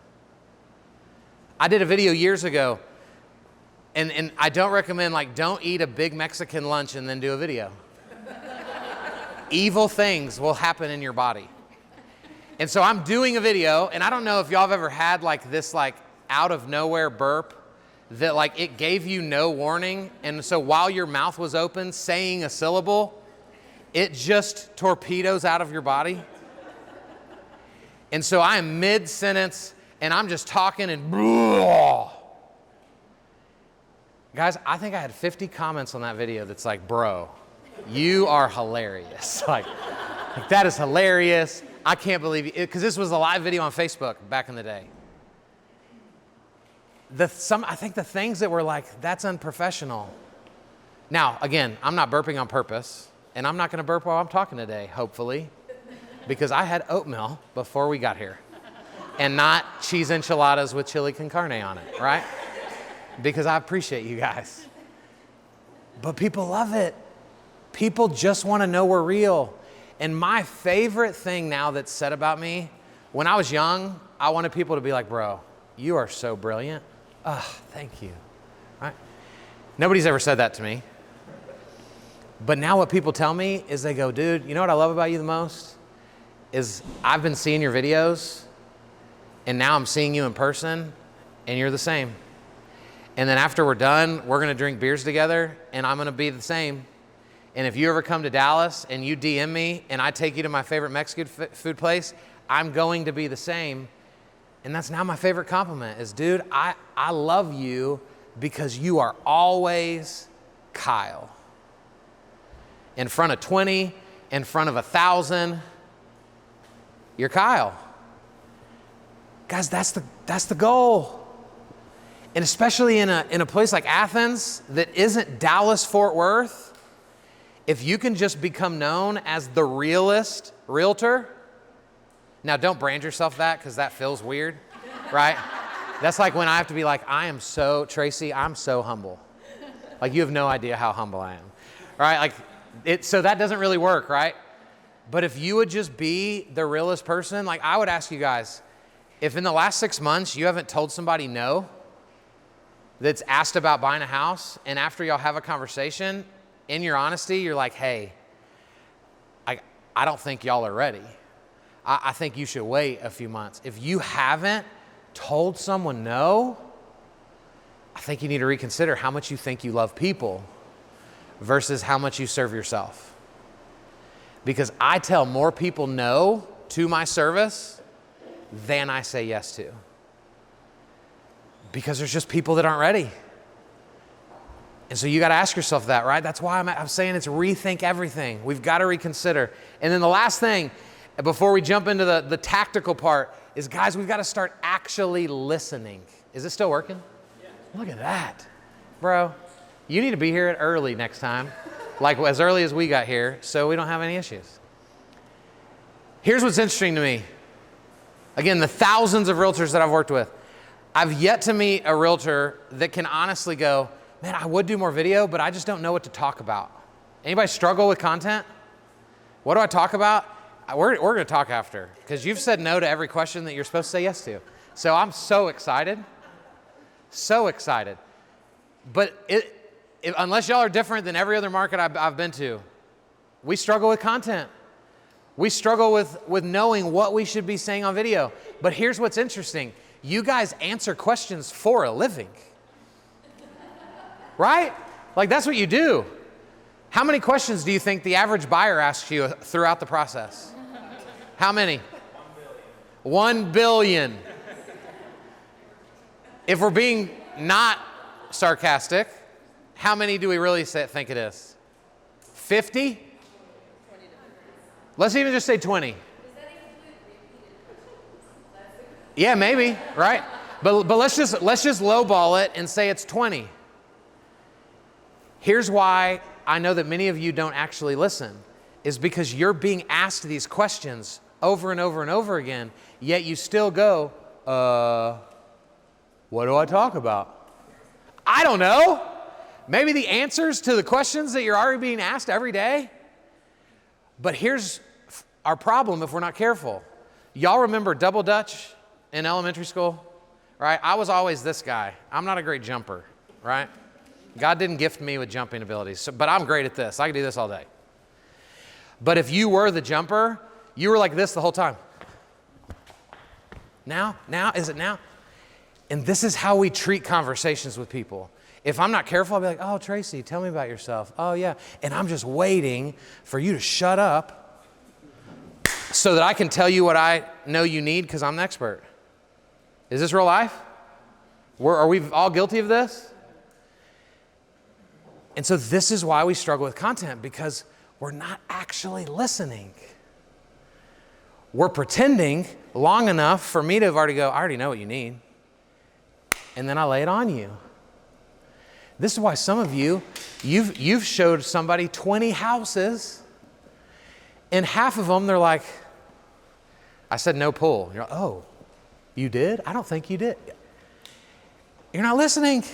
I did a video years ago, and I don't recommend, like, don't eat a big Mexican lunch and then do a video. Evil things will happen in your body. And so I'm doing a video, and I don't know if y'all have ever had like this like out of nowhere burp that like it gave you no warning. And so while your mouth was open saying a syllable, it just torpedoes out of your body. And so I am mid-sentence and I'm just talking and guys, I think I had 50 comments on that video that's like, bro, you are hilarious. like that is hilarious. I can't believe it, because this was a live video on Facebook back in the day. I think the things that were like, that's unprofessional. Now, again, I'm not burping on purpose, and I'm not going to burp while I'm talking today, hopefully, because I had oatmeal before we got here, and not cheese enchiladas with chili con carne on it, right? Because I appreciate you guys. But people love it. People just want to know we're real. And my favorite thing now that's said about me, when I was young, I wanted people to be like, bro, you are so brilliant. Thank you. Right? Nobody's ever said that to me. But now what people tell me is they go, dude, you know what I love about you the most? Is I've been seeing your videos and now I'm seeing you in person and you're the same. And then after we're done, we're gonna drink beers together and I'm gonna be the same. And if you ever come to Dallas and you DM me and I take you to my favorite Mexican food place, I'm going to be the same. And that's now my favorite compliment is, dude, I love you because you are always Kyle. In front of 20, in front of 1,000, you're Kyle. Guys, that's the goal. And especially in a place like Athens that isn't Dallas-Fort Worth, if you can just become known as the realist realtor, now don't brand yourself that because that feels weird, right? That's like when I have to be like, Tracy, I'm so humble. Like you have no idea how humble I am, right? Like so that doesn't really work, right? But if you would just be the realest person, like I would ask you guys, if in the last 6 months you haven't told somebody no, that's asked about buying a house, and after y'all have a conversation, in your honesty, you're like, hey, I don't think y'all are ready. I think you should wait a few months. If you haven't told someone no, I think you need to reconsider how much you think you love people versus how much you serve yourself. Because I tell more people no to my service than I say yes to. Because there's just people that aren't ready. And so you got to ask yourself that, right? That's why I'm saying it's rethink everything. We've got to reconsider. And then the last thing, before we jump into the tactical part, is guys, we've got to start actually listening. Is it still working? Yeah. Look at that. Bro, you need to be here early next time, like as early as we got here, so we don't have any issues. Here's what's interesting to me. Again, the thousands of realtors that I've worked with, I've yet to meet a realtor that can honestly go, man, I would do more video, but I just don't know what to talk about. Anybody struggle with content? What do I talk about? We're going to talk after, because you've said no to every question that you're supposed to say yes to. So I'm so excited. So excited. But unless y'all are different than every other market I've been to, we struggle with content. We struggle with knowing what we should be saying on video. But here's what's interesting. You guys answer questions for a living. Right? Like that's what you do. How many questions do you think the average buyer asks you throughout the process? How many? 1 billion. If we're being not sarcastic, how many do we really think it is? 50? Let's even just say 20. Yeah, maybe, right? But let's just lowball it and say it's 20. Here's why I know that many of you don't actually listen, is because you're being asked these questions over and over and over again, yet you still go, what do I talk about? I don't know. Maybe the answers to the questions that you're already being asked every day. But here's our problem if we're not careful. Y'all remember double dutch in elementary school, right? I was always this guy. I'm not a great jumper, right? God didn't gift me with jumping abilities, but I'm great at this. I can do this all day. But if you were the jumper, you were like this the whole time. Now, is it now? And this is how we treat conversations with people. If I'm not careful, I'll be like, oh, Tracy, tell me about yourself. Oh, yeah. And I'm just waiting for you to shut up so that I can tell you what I know you need because I'm the expert. Is this real life? Are we all guilty of this? And so this is why we struggle with content, because we're not actually listening. We're pretending long enough for me to have already I already know what you need. And then I lay it on you. This is why some of you've showed somebody 20 houses, and half of them, they're like, I said no pull. You're like, oh, you did? I don't think you did. You're not listening.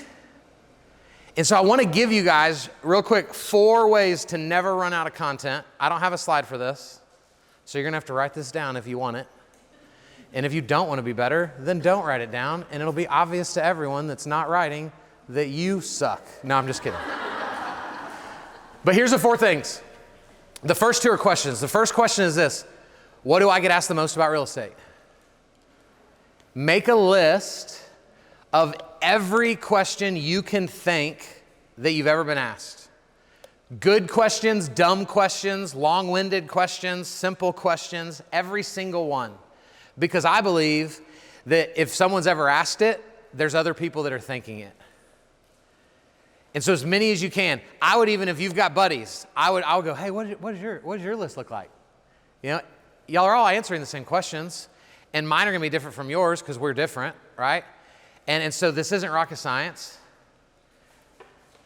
And so I want to give you guys, real quick, 4 ways to never run out of content. I don't have a slide for this, so you're going to have to write this down if you want it. And if you don't want to be better, then don't write it down, and it'll be obvious to everyone that's not writing that you suck. No, I'm just kidding. But here's the 4 things. The first 2 are questions. The first question is this: what do I get asked the most about real estate? Make a list of every question you can think that you've ever been asked. Good questions, dumb questions, long-winded questions, simple questions, every single one. Because I believe that if someone's ever asked it, there's other people that are thinking it. And so as many as you can. I would even, if you've got buddies, I would go, hey, what does your list look like? You know, y'all are all answering the same questions, and mine are gonna be different from yours because we're different, right? And so this isn't rocket science.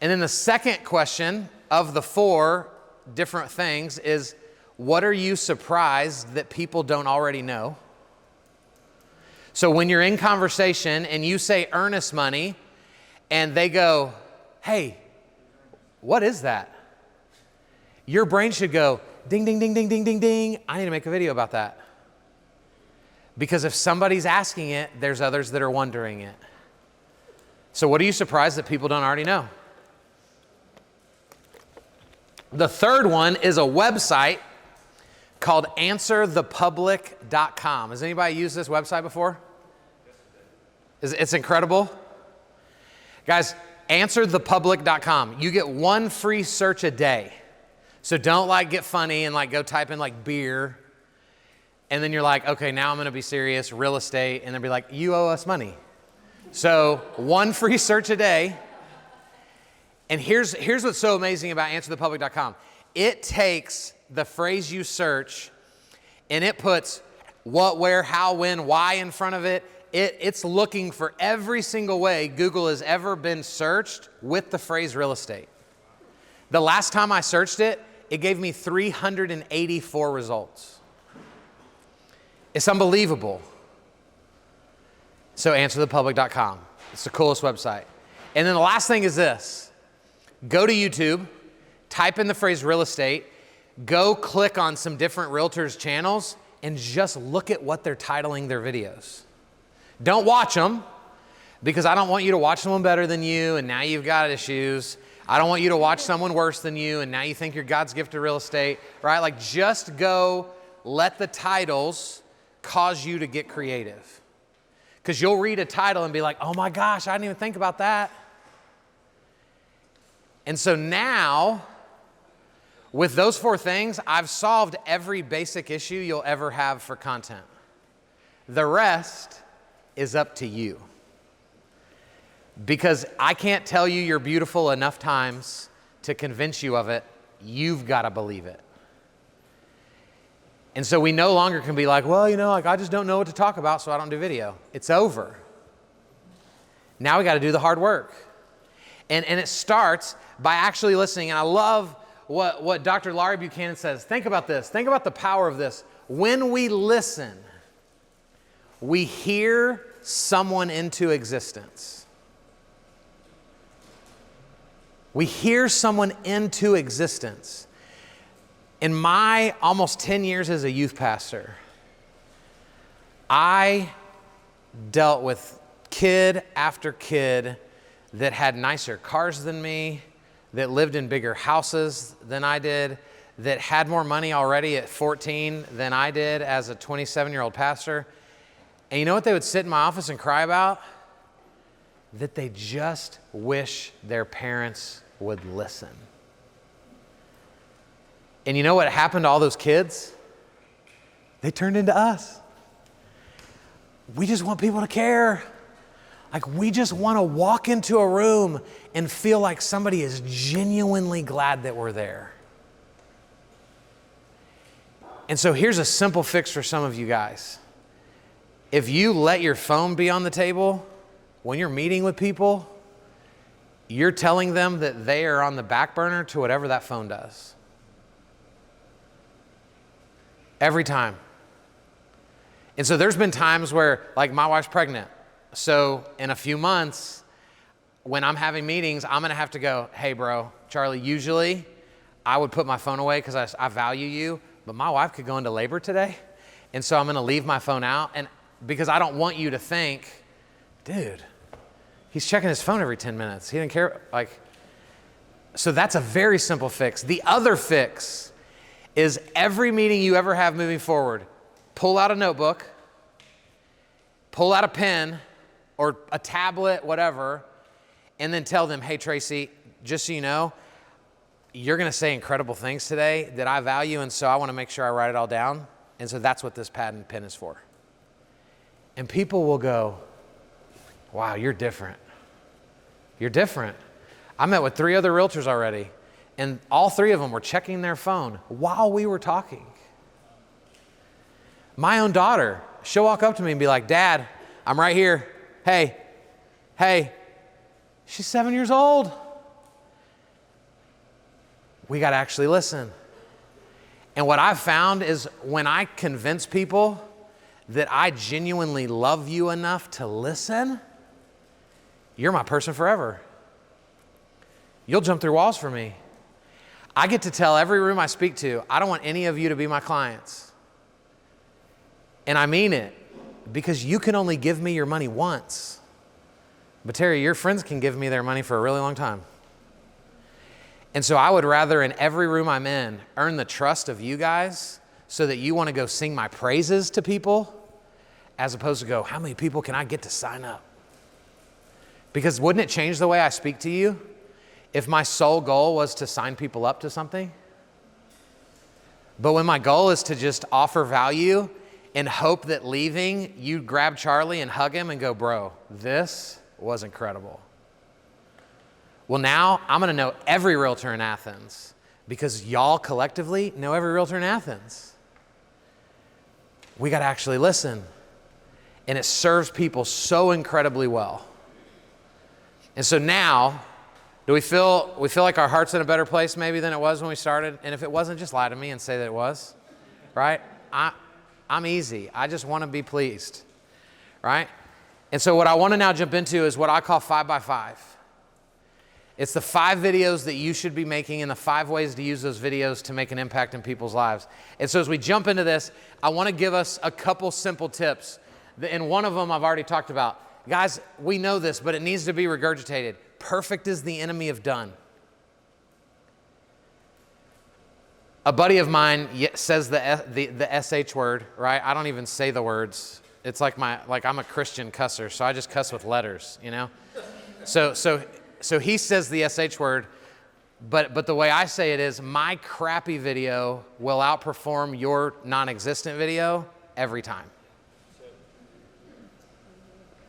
And then the second question of the 4 different things is, what are you surprised that people don't already know? So when you're in conversation and you say earnest money and they go, hey, what is that? Your brain should go, ding, ding, ding, ding, ding, ding, ding. I need to make a video about that. Because if somebody's asking it, there's others that are wondering it. So what are you surprised that people don't already know? The third one is a website called answerthepublic.com. Has anybody used this website before? It's incredible. Guys, answerthepublic.com. You get 1 free search a day. So don't get funny and go type in beer. And then you're like, okay, now I'm going to be serious, real estate. And they'll be like, you owe us money. So 1 free search a day. And here's what's so amazing about answerthepublic.com. It takes the phrase you search and it puts what, where, how, when, why in front of it. It's looking for every single way Google has ever been searched with the phrase real estate. The last time I searched it, it gave me 384 results. It's unbelievable. So answerthepublic.com. It's the coolest website. And then the last thing is this. Go to YouTube, type in the phrase real estate, go click on some different realtors channels and just look at what they're titling their videos. Don't watch them, because I don't want you to watch someone better than you and now you've got issues. I don't want you to watch someone worse than you and now you think you're God's gift to real estate, right? Just go let the titles cause you to get creative. Because you'll read a title and be like, oh my gosh, I didn't even think about that. And so now, with those 4 things, I've solved every basic issue you'll ever have for content. The rest is up to you. Because I can't tell you you're beautiful enough times to convince you of it. You've got to believe it. And so we no longer can be like, well, I just don't know what to talk about, so I don't do video. It's over. Now we got to do the hard work. And it starts by actually listening. And I love what Dr. Laurie Buchanan says. Think about this. Think about the power of this. When we listen, we hear someone into existence. We hear someone into existence. In my almost 10 years as a youth pastor, I dealt with kid after kid that had nicer cars than me, that lived in bigger houses than I did, that had more money already at 14 than I did as a 27-year-old pastor. And you know what they would sit in my office and cry about? That they just wish their parents would listen. And you know what happened to all those kids? They turned into us. We just want people to care. We just want to walk into a room and feel like somebody is genuinely glad that we're there. And so here's a simple fix for some of you guys. If you let your phone be on the table when you're meeting with people, you're telling them that they are on the back burner to whatever that phone does. Every time. And so there's been times where, my wife's pregnant. So in a few months, when I'm having meetings, I'm going to have to go, hey, bro, Charlie, usually I would put my phone away because I value you, but my wife could go into labor today. And so I'm going to leave my phone out. And because I don't want you to think, dude, he's checking his phone every 10 minutes. He didn't care. So that's a very simple fix. The other fix is every meeting you ever have moving forward, pull out a notebook, pull out a pen or a tablet, whatever, and then tell them, hey, Tracy, just so you know, you're going to say incredible things today that I value, and so I want to make sure I write it all down. And so that's what this pad and pen is for. And people will go, wow, you're different. You're different. I met with 3 other realtors already, and all 3 of them were checking their phone while we were talking. My own daughter, she'll walk up to me and be like, Dad, I'm right here. Hey. She's 7 years old. We got to actually listen. And what I've found is when I convince people that I genuinely love you enough to listen, you're my person forever. You'll jump through walls for me. I get to tell every room I speak to, I don't want any of you to be my clients. And I mean it, because you can only give me your money once. But Terry, your friends can give me their money for a really long time. And so I would rather in every room I'm in earn the trust of you guys so that you want to go sing my praises to people as opposed to go, how many people can I get to sign up? Because wouldn't it change the way I speak to you if my sole goal was to sign people up to something? But when my goal is to just offer value and hope that leaving, you grab Charlie and hug him and go, bro, this was incredible. Well, now I'm going to know every realtor in Athens because y'all collectively know every realtor in Athens. We got to actually listen. And it serves people so incredibly well. And so now, do we feel like our heart's in a better place maybe than it was when we started? And if it wasn't, just lie to me and say that it was, right? I'm easy. I just want to be pleased, right? And so what I want to now jump into is what I call 5x5. It's the 5 videos that you should be making and the 5 ways to use those videos to make an impact in people's lives. And so as we jump into this, I want to give us a couple simple tips. And one of them I've already talked about. Guys, we know this, but it needs to be regurgitated. Perfect is the enemy of done. A buddy of mine says the SH word, right? I don't even say the words. It's like I'm a Christian cusser, so I just cuss with letters, you know? So he says the SH word, but the way I say it is, my crappy video will outperform your non-existent video every time.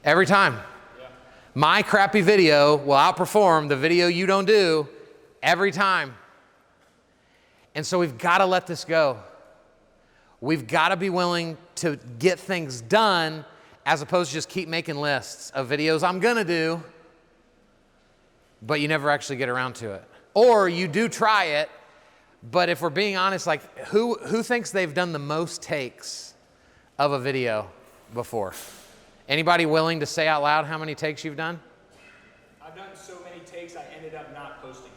Every time. Yeah. My crappy video will outperform the video you don't do every time. And so we've got to let this go. We've got to be willing to get things done as opposed to just keep making lists of videos I'm going to do, but you never actually get around to it. Or you do try it, but if we're being honest, like who thinks they've done the most takes of a video before? Anybody willing to say out loud how many takes you've done? I've done so many takes I ended up not posting.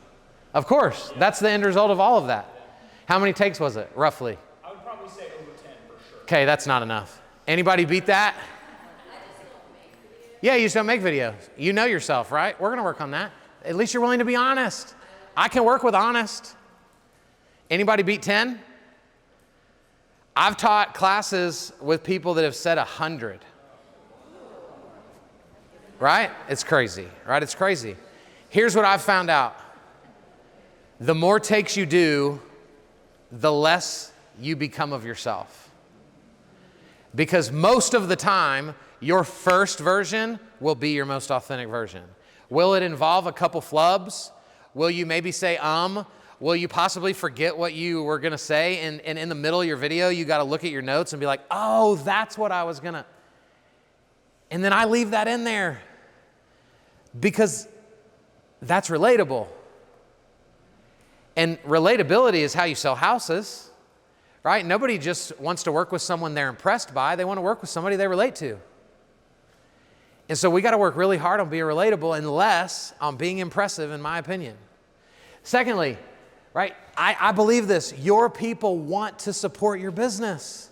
Of course. Yeah. That's the end result of all of that. Yeah. How many takes was it, roughly? I would probably say over 10 for sure. Okay, that's not enough. Anybody beat that? Yeah, you just don't make videos. You know yourself, right? We're going to work on that. At least you're willing to be honest. I can work with honest. Anybody beat 10? I've taught classes with people that have said 100. Right? It's crazy, right? It's crazy. Here's what I've found out. The more takes you do, the less you become of yourself. Because most of the time, your first version will be your most authentic version. Will it involve a couple flubs? Will you maybe say, Will you possibly forget what you were going to say? And in the middle of your video, you got to look at your notes and be like, oh, that's what I was going to. And then I leave that in there because that's relatable. And relatability is how you sell houses, right? Nobody just wants to work with someone they're impressed by. They want to work with somebody they relate to. And so we got to work really hard on being relatable and less on being impressive, in my opinion. Secondly, right, I believe this. Your people want to support your business.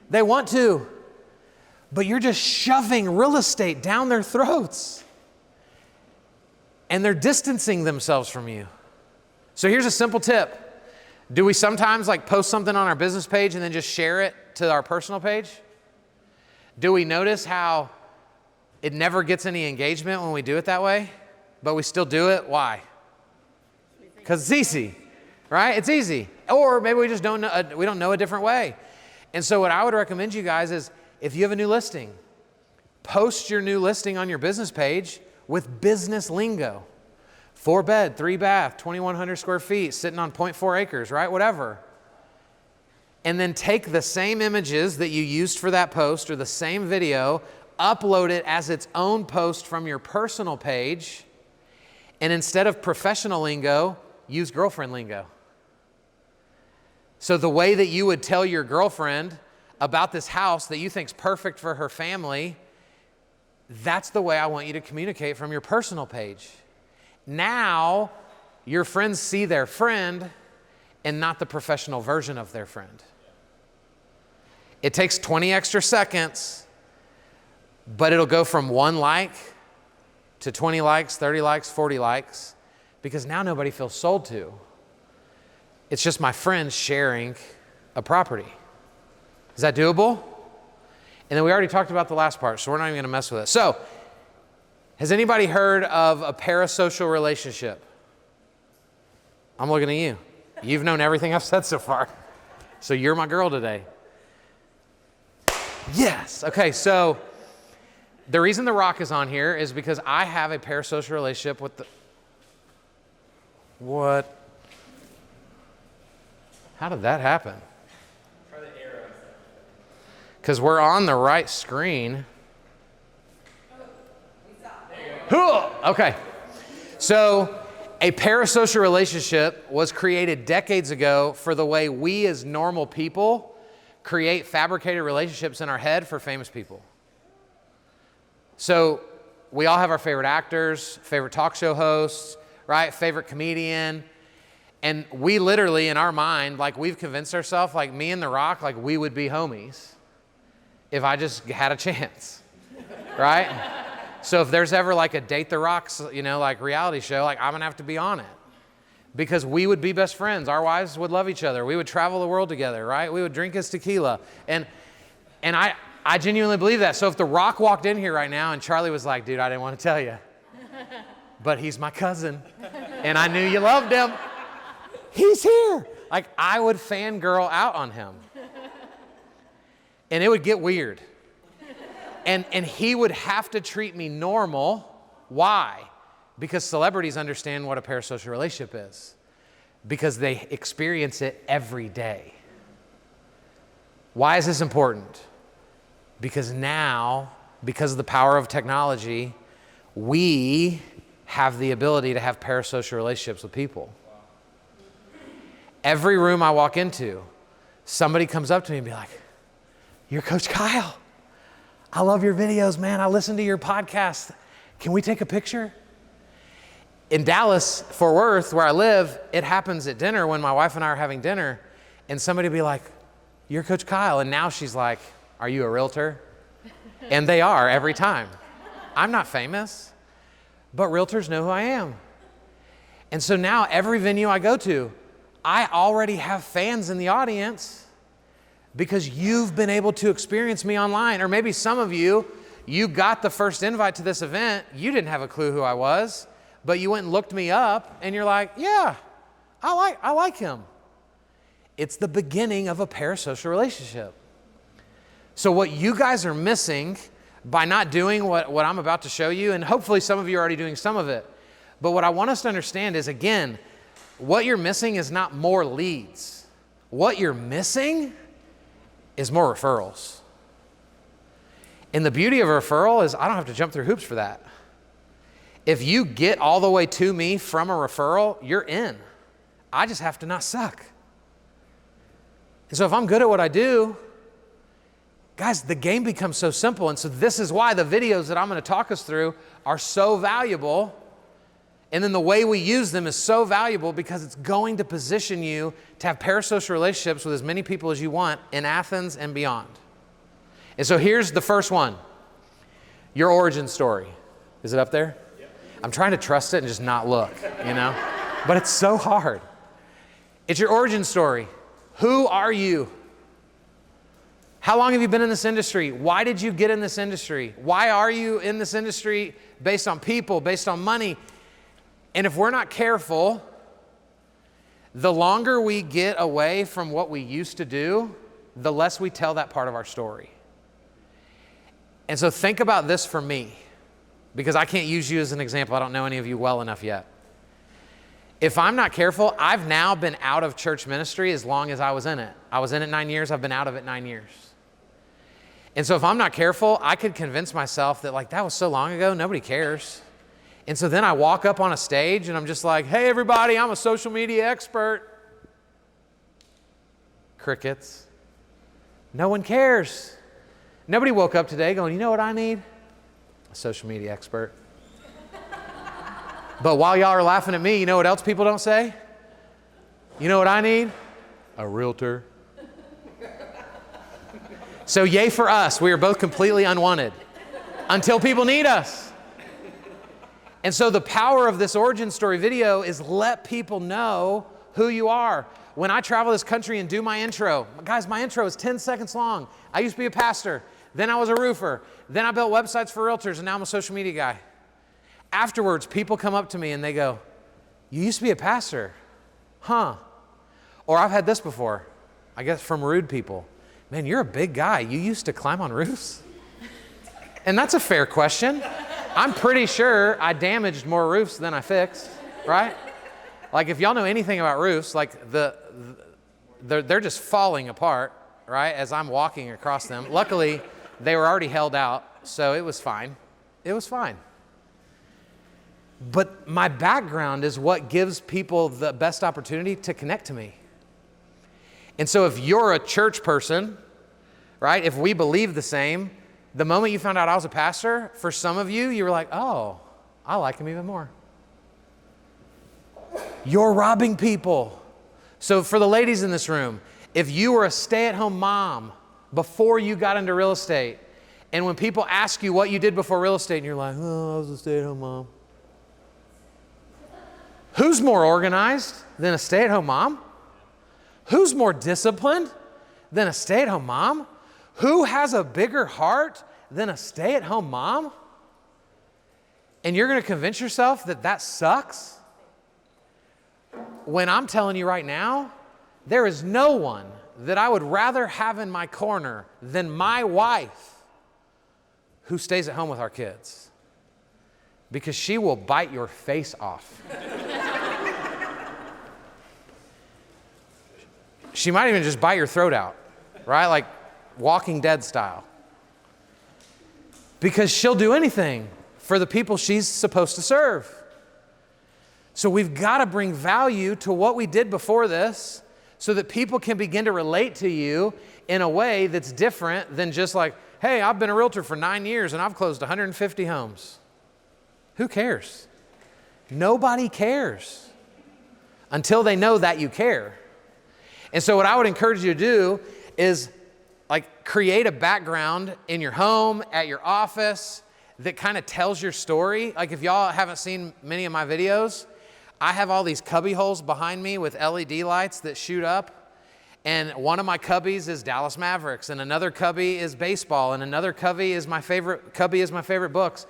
They want to. But you're just shoving real estate down their throats. and they're distancing themselves from you. So here's a simple tip. Do we sometimes like post something on our business page and then just share it to our personal page? Do we notice how it never gets any engagement when we do it that way, but we still do it? Why? Because it's easy, right? It's easy. Or maybe we just don't know, we don't know a different way. And so what I would recommend you guys is if you have a new listing, post your new listing on your business page with business lingo. 4 bed, 3 bath, 2,100 square feet, sitting on 0.4 acres, right? Whatever. And then take the same images that you used for that post or the same video, upload it as its own post from your personal page, and instead of professional lingo, use girlfriend lingo. So the way that you would tell your girlfriend about this house that you think is perfect for her family, that's the way I want you to communicate from your personal page. Now, your friends see their friend and not the professional version of their friend. It takes 20 extra seconds, but it'll go from 1 like to 20 likes, 30 likes, 40 likes, because now nobody feels sold to. It's just my friend sharing a property. Is that doable? And then we already talked about the last part, so we're not even gonna mess with it. So, has anybody heard of a parasocial relationship? I'm looking at you. You've known everything I've said so far. So you're my girl today. Yes. Okay, so the reason The Rock is on here is because I have a parasocial relationship with the... What? How did that happen? Try the arrow. Because we're on the right screen. Okay, so a parasocial relationship was created decades ago for the way we as normal people create fabricated relationships in our head for famous people. So we all have our favorite actors, favorite talk show hosts, right? Favorite comedian. And we literally, in our mind, like we've convinced ourselves, like me and The Rock, like we would be homies if I just had a chance, right? So if there's ever like a Date The Rock's, like reality show, like I'm gonna have to be on it because we would be best friends. Our wives would love each other. We would travel the world together, right? We would drink his tequila. And I genuinely believe that. So if The Rock walked in here right now and Charlie was like, dude, I didn't want to tell you, but he's my cousin and I knew you loved him. He's here. Like I would fangirl out on him and it would get weird. And he would have to treat me normal. Why? Because celebrities understand what a parasocial relationship is. Because they experience it every day. Why is this important? Because now, because of the power of technology, we have the ability to have parasocial relationships with people. Every room I walk into, somebody comes up to me and be like, "You're Coach Kyle. I love your videos, man. I listen to your podcast. Can we take a picture?" In Dallas, Fort Worth, where I live, it happens at dinner when my wife and I are having dinner, and somebody will be like, "You're Coach Kyle." And now she's like, "Are you a realtor?" And they are every time. I'm not famous, but realtors know who I am. And so now every venue I go to, I already have fans in the audience because you've been able to experience me online. Or maybe some of you got the first invite to this event. You didn't have a clue who I was, but you went and looked me up and you're like, yeah, I like him. It's the beginning of a parasocial relationship. So what you guys are missing by not doing what I'm about to show you, and hopefully some of you are already doing some of it, but what I want us to understand is, again, what you're missing is not more leads. What you're missing is more referrals. And the beauty of a referral is I don't have to jump through hoops for that. If you get all the way to me from a referral, you're in. I just have to not suck. And so if I'm good at what I do, guys, the game becomes so simple. And so this is why the videos that I'm going to talk us through are so valuable. And then the way we use them is so valuable because it's going to position you to have parasocial relationships with as many people as you want in Athens and beyond. And so here's the first one. Your origin story. Is it up there? Yep. I'm trying to trust it and just not look, you know? But it's so hard. It's your origin story. Who are you? How long have you been in this industry? Why did you get in this industry? Why are you in this industry based on people, based on money? And if we're not careful, the longer we get away from what we used to do, the less we tell that part of our story. And so think about this for me, because I can't use you as an example. I don't know any of you well enough yet. If I'm not careful, I've now been out of church ministry as long as I was in it. I was in it 9 years. I've been out of it 9 years. And so if I'm not careful, I could convince myself that like, that was so long ago, nobody cares. And so then I walk up on a stage and I'm just like, hey, everybody, I'm a social media expert. Crickets. No one cares. Nobody woke up today going, you know what I need? A social media expert. But while y'all are laughing at me, you know what else people don't say? You know what I need? A realtor. So yay for us. We are both completely unwanted until people need us. And so the power of this origin story video is let people know who you are. When I travel this country and do my intro, guys, my intro is 10 seconds long. I used to be a pastor. Then I was a roofer. Then I built websites for realtors, and now I'm a social media guy. Afterwards, people come up to me and they go, you used to be a pastor? Huh? Or I've had this before, I guess from rude people. Man, you're a big guy. You used to climb on roofs? And that's a fair question. I'm pretty sure I damaged more roofs than I fixed, right? Like if y'all know anything about roofs, like they're just falling apart, right, as I'm walking across them. Luckily, they were already held out, so it was fine. It was fine. But my background is what gives people the best opportunity to connect to me. And so if you're a church person, right, if we believe the same, the moment you found out I was a pastor, for some of you, you were like, oh, I like him even more. You're robbing people. So for the ladies in this room, if you were a stay-at-home mom before you got into real estate, and when people ask you what you did before real estate, and you're like, oh, I was a stay-at-home mom. Who's more organized than a stay-at-home mom? Who's more disciplined than a stay-at-home mom? Who has a bigger heart than a stay-at-home mom? And you're going to convince yourself that that sucks? When I'm telling you right now, there is no one that I would rather have in my corner than my wife who stays at home with our kids, because she will bite your face off. She might even just bite your throat out, right? Like Walking Dead style. Because she'll do anything for the people she's supposed to serve. So we've got to bring value to what we did before this so that people can begin to relate to you in a way that's different than just like, hey, I've been a realtor for 9 years and I've closed 150 homes. Who cares? Nobody cares until they know that you care. And so what I would encourage you to do is like create a background in your home, at your office, that kind of tells your story. Like if y'all haven't seen many of my videos, I have all these cubby holes behind me with LED lights that shoot up. And one of my cubbies is Dallas Mavericks, and another cubby is baseball, and another cubby is my favorite books.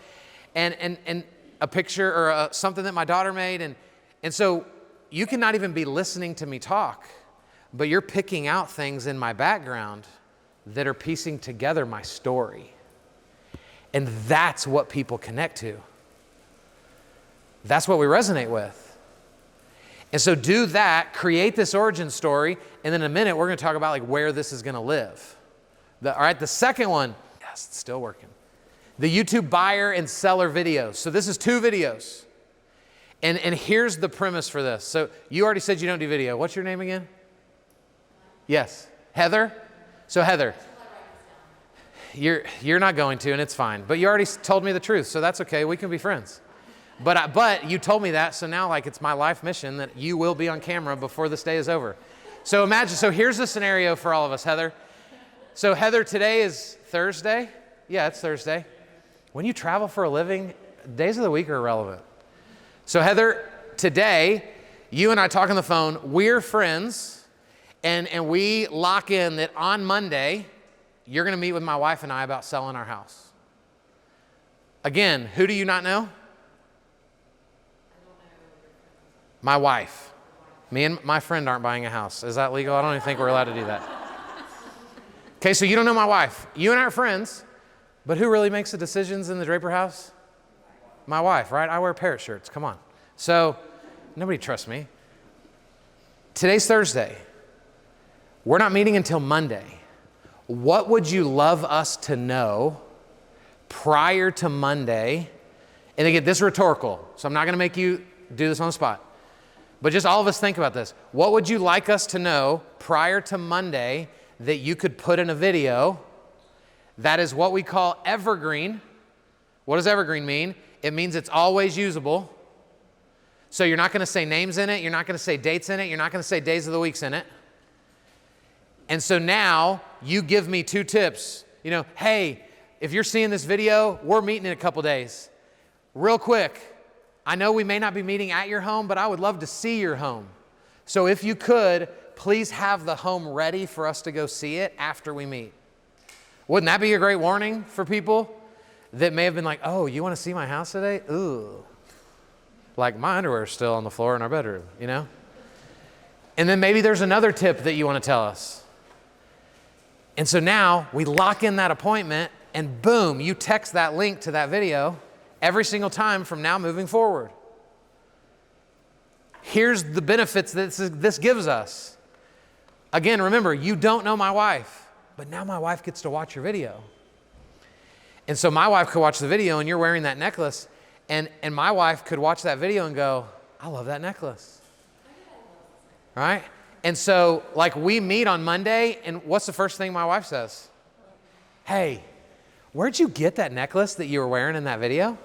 And a picture or something that my daughter made. And so you can not even be listening to me talk, but you're picking out things in my background that are piecing together my story. And that's what people connect to. That's what we resonate with. And so do that, create this origin story, and then in a minute we're going to talk about like where this is going to live. All right, the second one, yes, it's still working. The YouTube buyer and seller videos. So this is 2 videos. And here's the premise for this. So you already said you don't do video. What's your name again? Yes, Heather? So Heather, you're not going to, and it's fine. But you already told me the truth, so that's okay. We can be friends. But you told me that, so now like it's my life mission that you will be on camera before this day is over. So imagine, so here's the scenario for all of us, Heather. So Heather, today is Thursday. Yeah, it's Thursday. When you travel for a living, days of the week are irrelevant. So Heather, today, you and I talk on the phone, we're friends, and we lock in that on Monday, you're gonna meet with my wife and I about selling our house. Again, who do you not know? My wife. Me and my friend aren't buying a house. Is that legal? I don't even think we're allowed to do that. Okay, so you don't know my wife. You and I are friends, but who really makes the decisions in the Draper house? My wife, right? I wear parrot shirts, come on. So nobody trusts me. Today's Thursday. We're not meeting until Monday. What would you love us to know prior to Monday? And again, this is rhetorical, so I'm not gonna make you do this on the spot. But just all of us think about this. What would you like us to know prior to Monday that you could put in a video that is what we call evergreen? What does evergreen mean? It means it's always usable. So you're not gonna say names in it, you're not gonna say dates in it, you're not gonna say days of the weeks in it. And so now you give me 2 tips. You know, hey, if you're seeing this video, we're meeting in a couple days. Real quick, I know we may not be meeting at your home, but I would love to see your home. So if you could, please have the home ready for us to go see it after we meet. Wouldn't that be a great warning for people that may have been like, oh, you want to see my house today? Ooh. Like my underwear's still on the floor in our bedroom, you know? And then maybe there's another tip that you want to tell us. And so now we lock in that appointment and boom, you text that link to that video every single time from now moving forward. Here's the benefits that this gives us. Again, remember, you don't know my wife, but now my wife gets to watch your video. And so my wife could watch the video and you're wearing that necklace, and my wife could watch that video and go, I love that necklace. Right? And so like we meet on Monday, and what's the first thing my wife says? Hey, where'd you get that necklace that you were wearing in that video?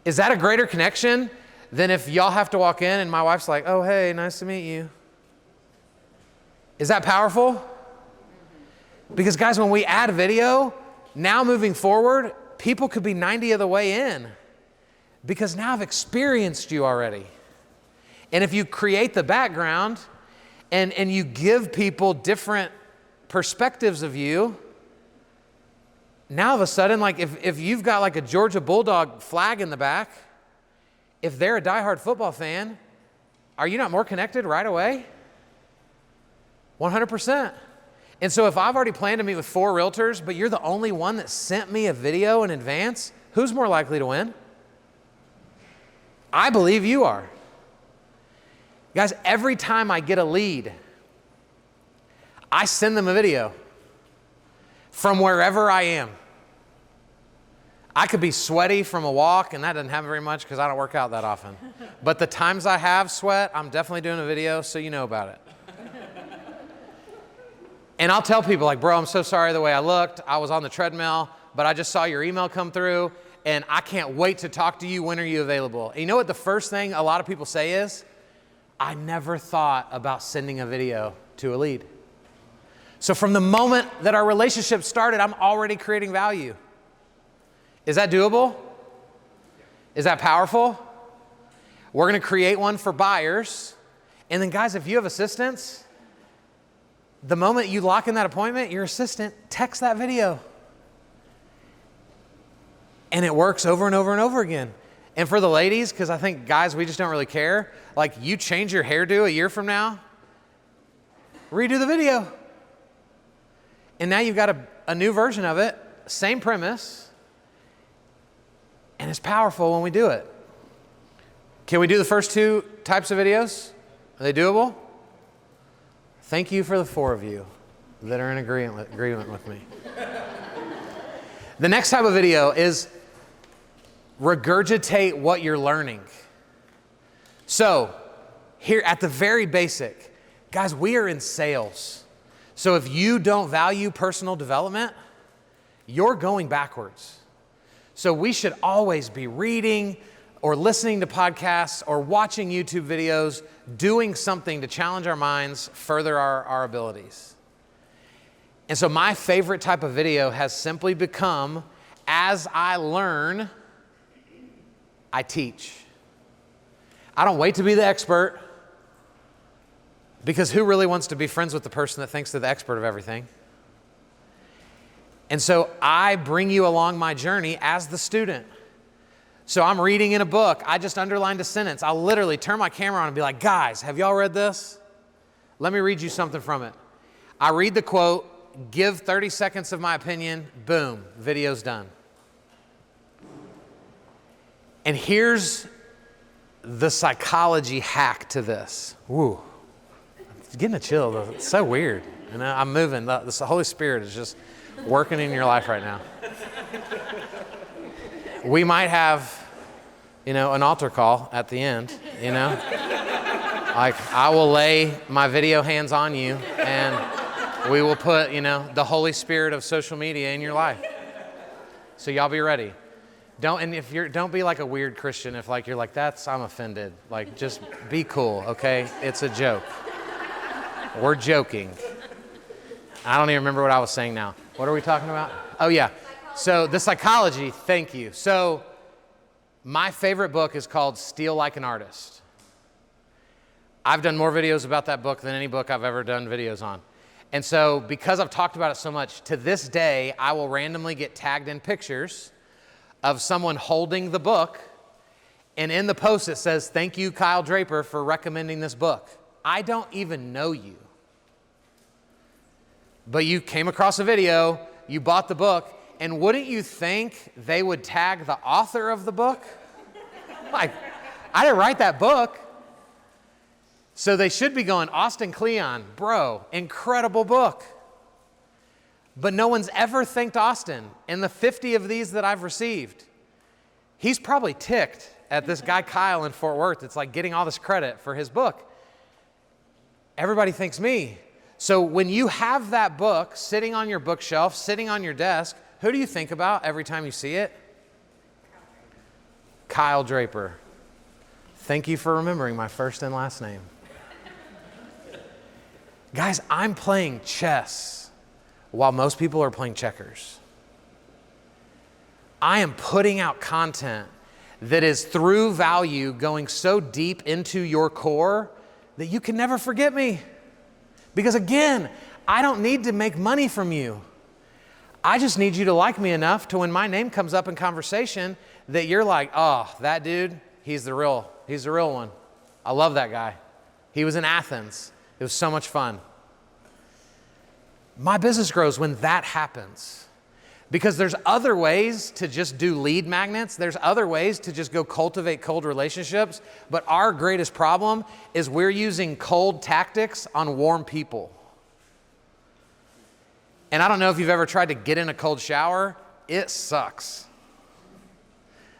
Is that a greater connection than if y'all have to walk in and my wife's like, oh, hey, nice to meet you? Is that powerful? Because guys, when we add video, now moving forward, people could be 90 of the way in because now I've experienced you already. And if you create the background and you give people different perspectives of you, now all of a sudden, like if you've got like a Georgia Bulldog flag in the back, if they're a diehard football fan, are you not more connected right away? 100%. And so if I've already planned to meet with 4 realtors, but you're the only one that sent me a video in advance, who's more likely to win? I believe you are. Guys, every time I get a lead, I send them a video from wherever I am. I could be sweaty from a walk, and that doesn't happen very much because I don't work out that often. But the times I have sweat, I'm definitely doing a video so you know about it. And I'll tell people like, bro, I'm so sorry the way I looked. I was on the treadmill, but I just saw your email come through, and I can't wait to talk to you. When are you available? And you know what the first thing a lot of people say is? I never thought about sending a video to a lead. So from the moment that our relationship started, I'm already creating value. Is that doable? Is that powerful? We're going to create one for buyers. And then guys, if you have assistants, the moment you lock in that appointment, your assistant texts that video. And it works over and over and over again. And for the ladies, because I think guys, we just don't really care, like you change your hairdo a year from now, redo the video. And now you've got a new version of it, same premise, and it's powerful when we do it. Can we do the first 2 types of videos? Are they doable? Thank you for the 4 of you that are in agreement with me. The next type of video is regurgitate what you're learning. So here at the very basic, guys, we are in sales. So if you don't value personal development, you're going backwards. So we should always be reading or listening to podcasts or watching YouTube videos, doing something to challenge our minds, further our abilities. And so my favorite type of video has simply become, as I learn, I teach. I don't wait to be the expert, because who really wants to be friends with the person that thinks they're the expert of everything? And so I bring you along my journey as the student. So I'm reading in a book. I just underlined a sentence. I'll literally turn my camera on and be like, guys, have y'all read this? Let me read you something from it. I read the quote, give 30 seconds of my opinion, boom, video's done. And here's the psychology hack to this. Woo. It's getting a chill though. It's so weird. You know, I'm moving. The Holy Spirit is just working in your life right now. We might have, an altar call at the end, Like, I will lay my video hands on you and we will put, the Holy Spirit of social media in your life. So y'all be ready. Don't be like a weird Christian if you're like, I'm offended. Like, just be cool, okay? It's a joke. We're joking. I don't even remember what I was saying now. What are we talking about? Oh, yeah. So the psychology, thank you. So my favorite book is called Steal Like an Artist. I've done more videos about that book than any book I've ever done videos on. And so because I've talked about it so much, to this day, I will randomly get tagged in pictures of someone holding the book. And in the post, it says, thank you, Kyle Draper, for recommending this book. I don't even know you. But you came across a video, you bought the book, and wouldn't you think they would tag the author of the book? Like, I didn't write that book. So they should be going, Austin Kleon, bro, incredible book. But no one's ever thanked Austin. In the 50 of these that I've received, he's probably ticked at this guy Kyle in Fort Worth. It's like getting all this credit for his book. Everybody thanks me. So when you have that book sitting on your bookshelf, sitting on your desk, who do you think about every time you see it? Kyle Draper. Thank you for remembering my first and last name. Guys, I'm playing chess while most people are playing checkers. I am putting out content that is through value going so deep into your core that you can never forget me. Because again, I don't need to make money from you. I just need you to like me enough to when my name comes up in conversation that you're like, oh, that dude, he's the real one. I love that guy. He was in Athens. It was so much fun. My business grows when that happens. Because there's other ways to just do lead magnets. There's other ways to just go cultivate cold relationships. But our greatest problem is we're using cold tactics on warm people. And I don't know if you've ever tried to get in a cold shower. It sucks.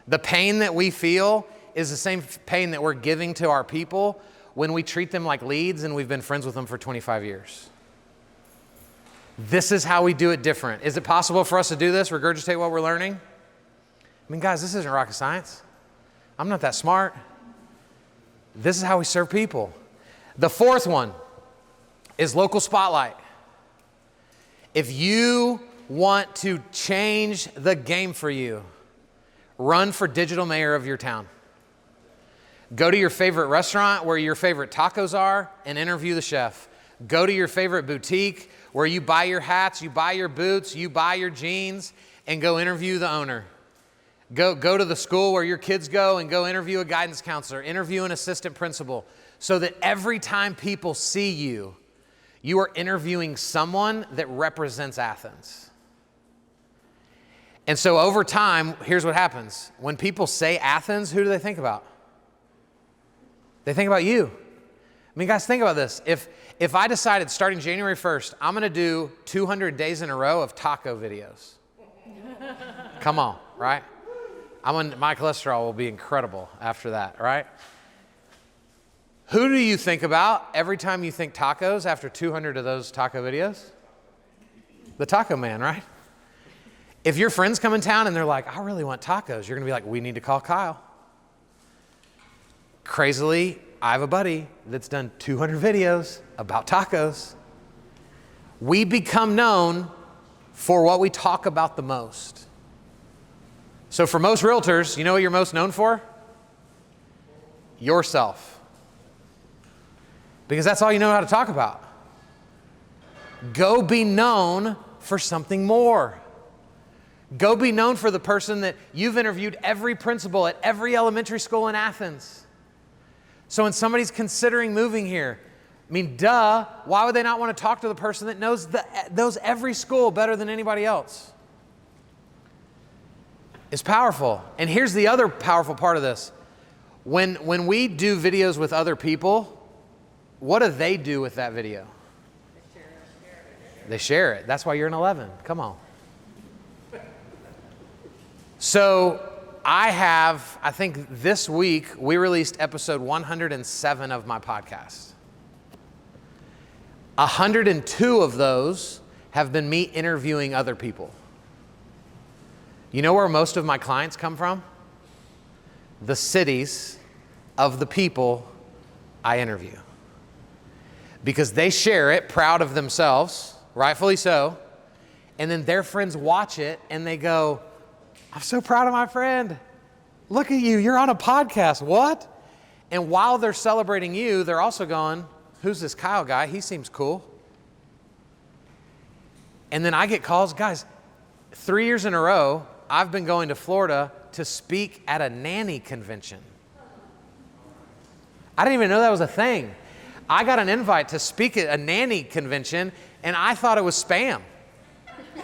The pain that we feel is the same pain that we're giving to our people when we treat them like leads and we've been friends with them for 25 years. This is how we do it different. Is it possible for us to do this, regurgitate what we're learning? I mean, guys, this isn't rocket science. I'm not that smart. This is how we serve people. The fourth one is local spotlight. If you want to change the game for you, run for digital mayor of your town. Go to your favorite restaurant where your favorite tacos are and interview the chef. Go to your favorite boutique where you buy your hats, you buy your boots, you buy your jeans, and go interview the owner. Go to the school where your kids go and go interview a guidance counselor, interview an assistant principal, so that every time people see you, you are interviewing someone that represents Athens. And so over time, here's what happens. When people say Athens, who do they think about? They think about you. I mean, guys, think about this. If I decided starting January 1st, I'm going to do 200 days in a row of taco videos. Come on, right? My cholesterol will be incredible after that, right? Who do you think about every time you think tacos after 200 of those taco videos? The taco man, right? If your friends come in town and they're like, I really want tacos, you're going to be like, we need to call Kyle. Crazily, I have a buddy that's done 200 videos about tacos. We become known for what we talk about the most. So for most realtors, you know what you're most known for? yourself. Because that's all you know how to talk about. Go be known for something more. Go be known for the person that you've interviewed every principal at every elementary school in Athens. So when somebody's considering moving here, I mean, duh, why would they not want to talk to the person that knows every school better than anybody else? It's powerful. And here's the other powerful part of this. When we do videos with other people, what do they do with that video? They share it. That's why you're an 11. Come on. So I think this week we released episode 107 of my podcast. 102 of those have been me interviewing other people. You know where most of my clients come from? The cities of the people I interview. Because they share it, proud of themselves, rightfully so, and then their friends watch it and they go, I'm so proud of my friend. Look at you, you're on a podcast, what? And while they're celebrating you, they're also going, who's this Kyle guy? He seems cool. And then I get calls, guys, 3 years in a row, I've been going to Florida to speak at a nanny convention. I didn't even know that was a thing. I got an invite to speak at a nanny convention, and I thought it was spam.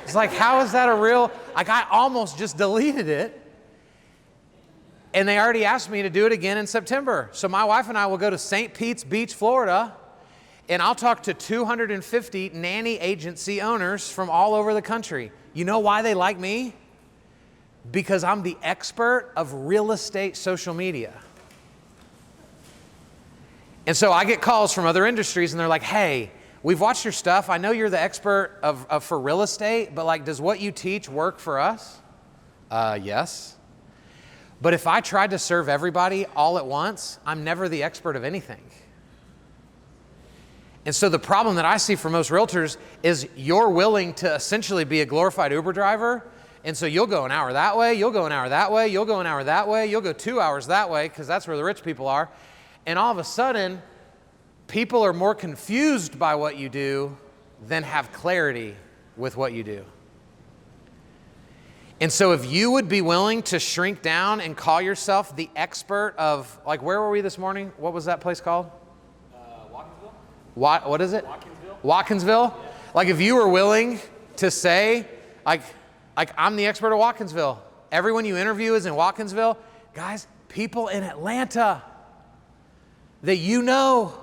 It's like, how is that a real, like I almost just deleted it. And they already asked me to do it again in September. So my wife and I will go to St. Pete's Beach, Florida, and I'll talk to 250 nanny agency owners from all over the country. You know why they like me? Because I'm the expert of real estate social media. And so I get calls from other industries and they're like, hey, we've watched your stuff. I know you're the expert for real estate, but like, does what you teach work for us? Yes. But if I tried to serve everybody all at once, I'm never the expert of anything. And so the problem that I see for most realtors is you're willing to essentially be a glorified Uber driver. And so you'll go an hour that way, you'll go an hour that way, you'll go an hour that way, you'll go 2 hours that way, because that's where the rich people are. And all of a sudden, people are more confused by what you do than have clarity with what you do. And so if you would be willing to shrink down and call yourself the expert of, like, where were we this morning? What was that place called? Watkinsville. What is it? Watkinsville. Watkinsville? Yeah. Like if you were willing to say, like I'm the expert of Watkinsville. Everyone you interview is in Watkinsville. Guys, people in Atlanta that you know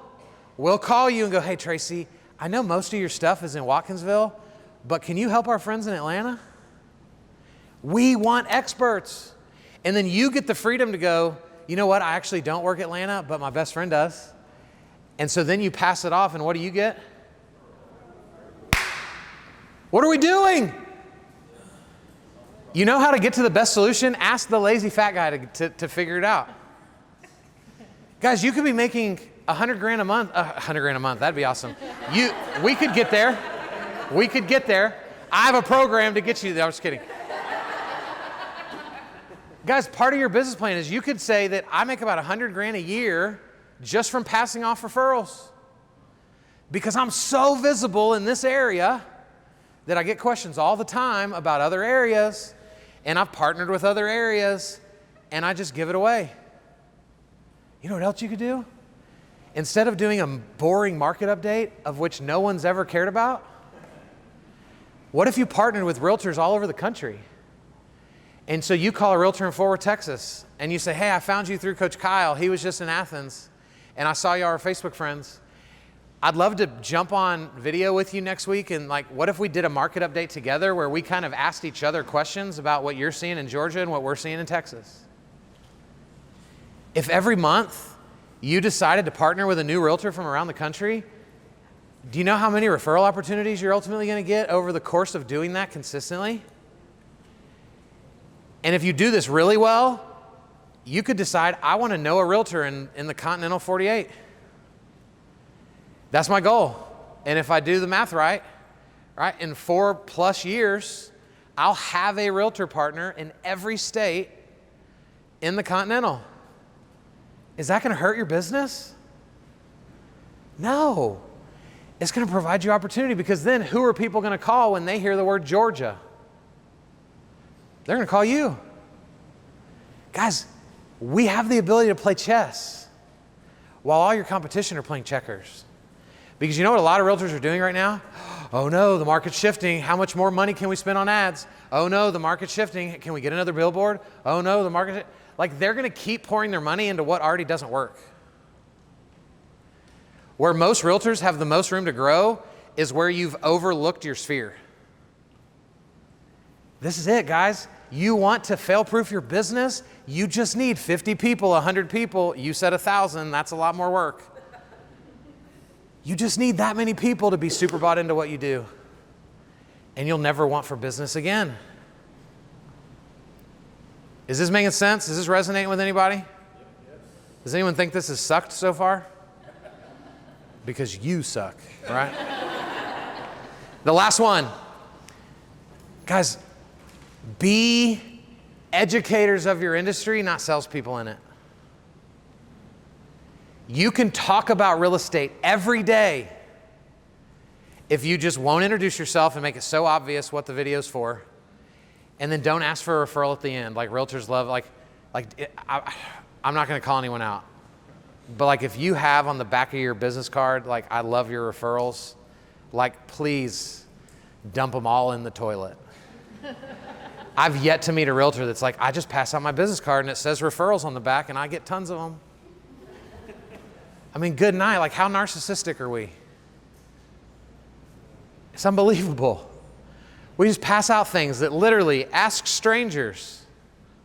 will call you and go, hey, Tracy, I know most of your stuff is in Watkinsville, but can you help our friends in Atlanta? We want experts. And then you get the freedom to go, you know what? I actually don't work Atlanta, but my best friend does. And so then you pass it off and what do you get? What are we doing? You know how to get to the best solution? Ask the lazy fat guy to figure it out. Guys, you could be making $100,000 a month. $100,000 a month, that'd be awesome. We could get there. We could get there. I have a program to get you there. I'm just kidding. Guys, part of your business plan is you could say that I make about $100,000 a year just from passing off referrals. Because I'm so visible in this area that I get questions all the time about other areas, and I've partnered with other areas, and I just give it away. You know what else you could do? Instead of doing a boring market update of which no one's ever cared about, what if you partnered with realtors all over the country? And so you call a realtor in Fort Worth, Texas, and you say, hey, I found you through Coach Kyle. He was just in Athens, and I saw you are Facebook friends. I'd love to jump on video with you next week, and like, what if we did a market update together where we kind of asked each other questions about what you're seeing in Georgia and what we're seeing in Texas? If every month you decided to partner with a new realtor from around the country, do you know how many referral opportunities you're ultimately going to get over the course of doing that consistently? And if you do this really well, you could decide, I want to know a realtor in the continental 48. That's my goal. And if I do the math right, in 4+ years, I'll have a realtor partner in every state in the continental. Is that going to hurt your business? No. It's going to provide you opportunity, because then who are people going to call when they hear the word Georgia? They're going to call you. Guys, we have the ability to play chess while all your competition are playing checkers. Because you know what a lot of realtors are doing right now? Oh no, the market's shifting. How much more money can we spend on ads? Oh no, the market's shifting. Can we get another billboard? Oh no, the market. Like, they're going to keep pouring their money into what already doesn't work. Where most realtors have the most room to grow is where you've overlooked your sphere. This is it, guys. You want to fail-proof your business? You just need 50 people, 100 people. You said 1,000. That's a lot more work. You just need that many people to be super bought into what you do. And you'll never want for business again. Is this making sense? Is this resonating with anybody? Does anyone think this has sucked so far? Because you suck, right? The last one. Guys, be educators of your industry, not salespeople in it. You can talk about real estate every day if you just won't introduce yourself and make it so obvious what the video's for, and then don't ask for a referral at the end. Like, realtors love, I'm not going to call anyone out. But like, if you have on the back of your business card, like, I love your referrals, like, please dump them all in the toilet. I've yet to meet a realtor that's like, I just pass out my business card and it says referrals on the back and I get tons of them. I mean, good night. Like, how narcissistic are we? It's unbelievable. We just pass out things that literally ask strangers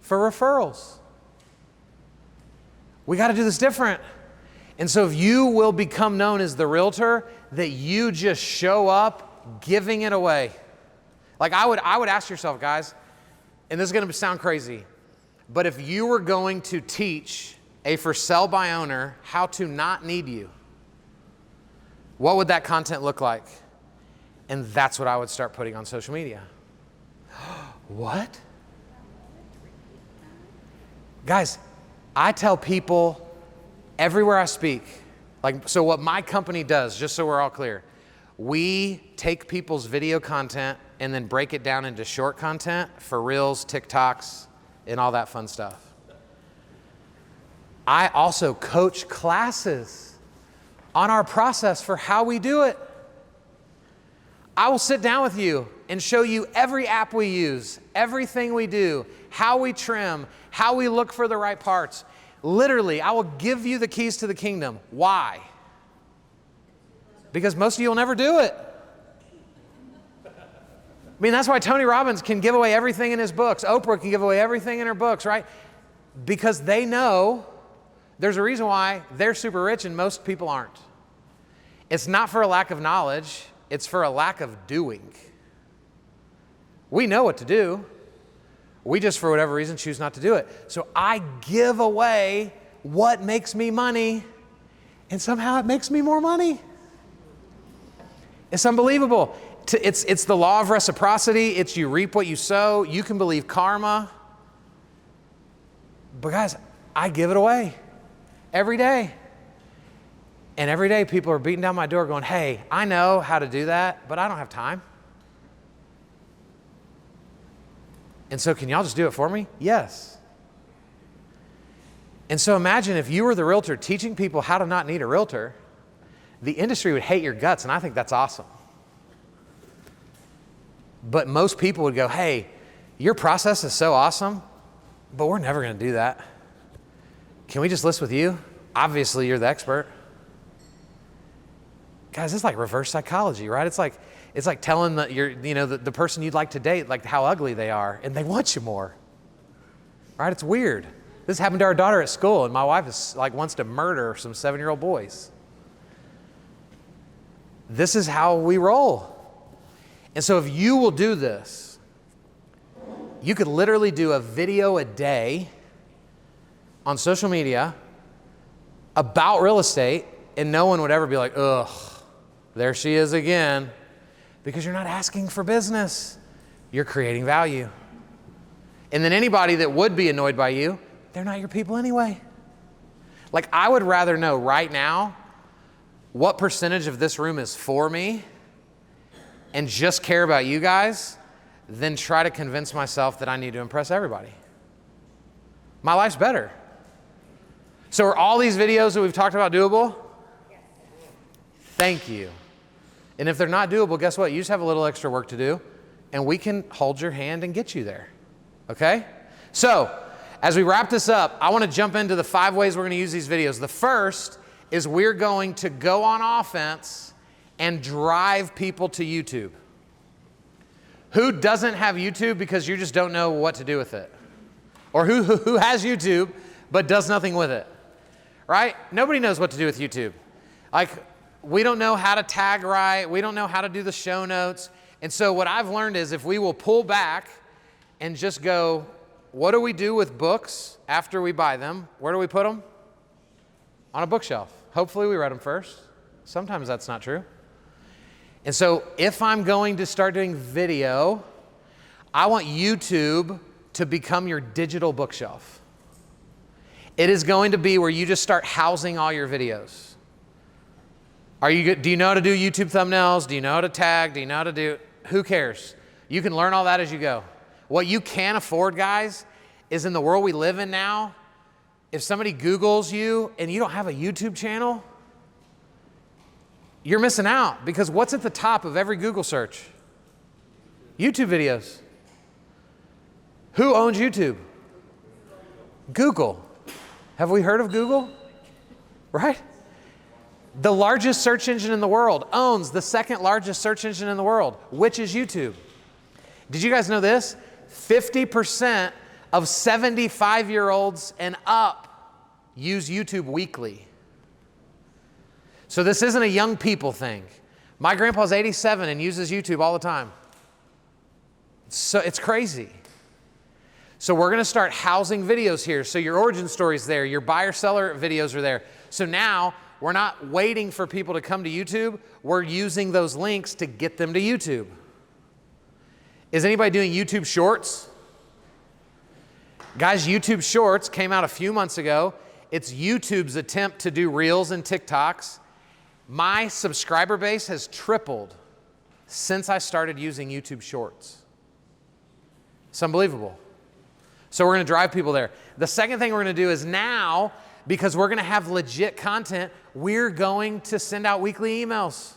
for referrals. We got to do this different. And so if you will become known as the realtor that you just show up giving it away. Like, I would ask yourself, guys, and this is going to sound crazy, but if you were going to teach a for sale by owner how to not need you, what would that content look like? And that's what I would start putting on social media. What? Guys, I tell people everywhere I speak, like, so what my company does, just so we're all clear, we take people's video content and then break it down into short content for Reels, TikToks, and all that fun stuff. I also coach classes on our process for how we do it. I will sit down with you and show you every app we use, everything we do, how we trim, how we look for the right parts. Literally, I will give you the keys to the kingdom. Why? Because most of you will never do it. I mean, that's why Tony Robbins can give away everything in his books. Oprah can give away everything in her books, right? Because they know there's a reason why they're super rich and most people aren't. It's not for a lack of knowledge. It's for a lack of doing. We know what to do. We just, for whatever reason, choose not to do it. So I give away what makes me money, and somehow it makes me more money. It's unbelievable. It's the law of reciprocity. It's you reap what you sow. You can believe karma. But guys, I give it away every day. And every day people are beating down my door going, hey, I know how to do that, but I don't have time. And so can y'all just do it for me? Yes. And so imagine if you were the realtor teaching people how to not need a realtor, the industry would hate your guts, and I think that's awesome. But most people would go, hey, your process is so awesome, but we're never going to do that. Can we just list with you? Obviously, you're the expert. Guys, it's like reverse psychology, right? It's like telling the person you'd like to date, like, how ugly they are, and they want you more, right? It's weird. This happened to our daughter at school, and my wife is like wants to murder some 7-year-old boys. This is how we roll. And so if you will do this, you could literally do a video a day on social media about real estate, and no one would ever be like, ugh, there she is again. Because you're not asking for business. You're creating value. And then anybody that would be annoyed by you, they're not your people anyway. Like, I would rather know right now what percentage of this room is for me and just care about you guys than try to convince myself that I need to impress everybody. My life's better. So are all these videos that we've talked about doable? Yes. Thank you. And if they're not doable, guess what? You just have a little extra work to do, and we can hold your hand and get you there. Okay? So, as we wrap this up, I want to jump into the 5 ways we're going to use these videos. The first is we're going to go on offense and drive people to YouTube. Who doesn't have YouTube because you just don't know what to do with it? Or who has YouTube but does nothing with it? Right? Nobody knows what to do with YouTube. Like, we don't know how to tag right. We don't know how to do the show notes. And so what I've learned is if we will pull back and just go, what do we do with books after we buy them? Where do we put them? On a bookshelf. Hopefully we read them first. Sometimes that's not true. And so if I'm going to start doing video, I want YouTube to become your digital bookshelf. It is going to be where you just start housing all your videos. Do you know how to do YouTube thumbnails? Do you know how to tag? Do you know how to do, who cares? You can learn all that as you go. What you can't afford, guys, is in the world we live in now, if somebody Googles you and you don't have a YouTube channel, you're missing out, because what's at the top of every Google search? YouTube videos. Who owns YouTube? Google. Have we heard of Google? Right? The largest search engine in the world owns the second largest search engine in the world, which is YouTube. Did you guys know this? 50% of 75-year-olds and up use YouTube weekly. So this isn't a young people thing. My grandpa's 87 and uses YouTube all the time. So it's crazy. So we're going to start housing videos here. So your origin story's there. Your buyer-seller videos are there. So now we're not waiting for people to come to YouTube. We're using those links to get them to YouTube. Is anybody doing YouTube Shorts? Guys, YouTube Shorts came out a few months ago. It's YouTube's attempt to do Reels and TikToks. My subscriber base has tripled since I started using YouTube Shorts. It's unbelievable. So we're going to drive people there. The second thing we're going to do is now, because we're going to have legit content, we're going to send out weekly emails.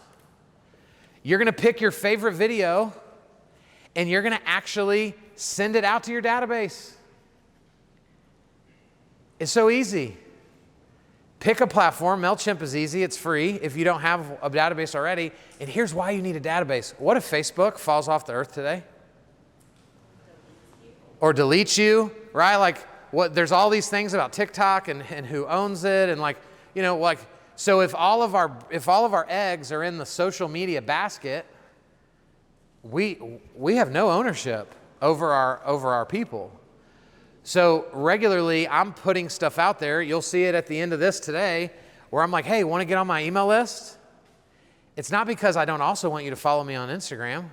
You're going to pick your favorite video and you're going to actually send it out to your database. It's so easy. Pick a platform. MailChimp is easy. It's free if you don't have a database already. And here's why you need a database. What if Facebook falls off the earth today? Or deletes you, right? Like, there's all these things about TikTok and who owns it, and so if all of our eggs are in the social media basket, we have no ownership over our people. So regularly I'm putting stuff out there. You'll see it at the end of this today, where I'm like, hey, want to get on my email list? It's not because I don't also want you to follow me on Instagram,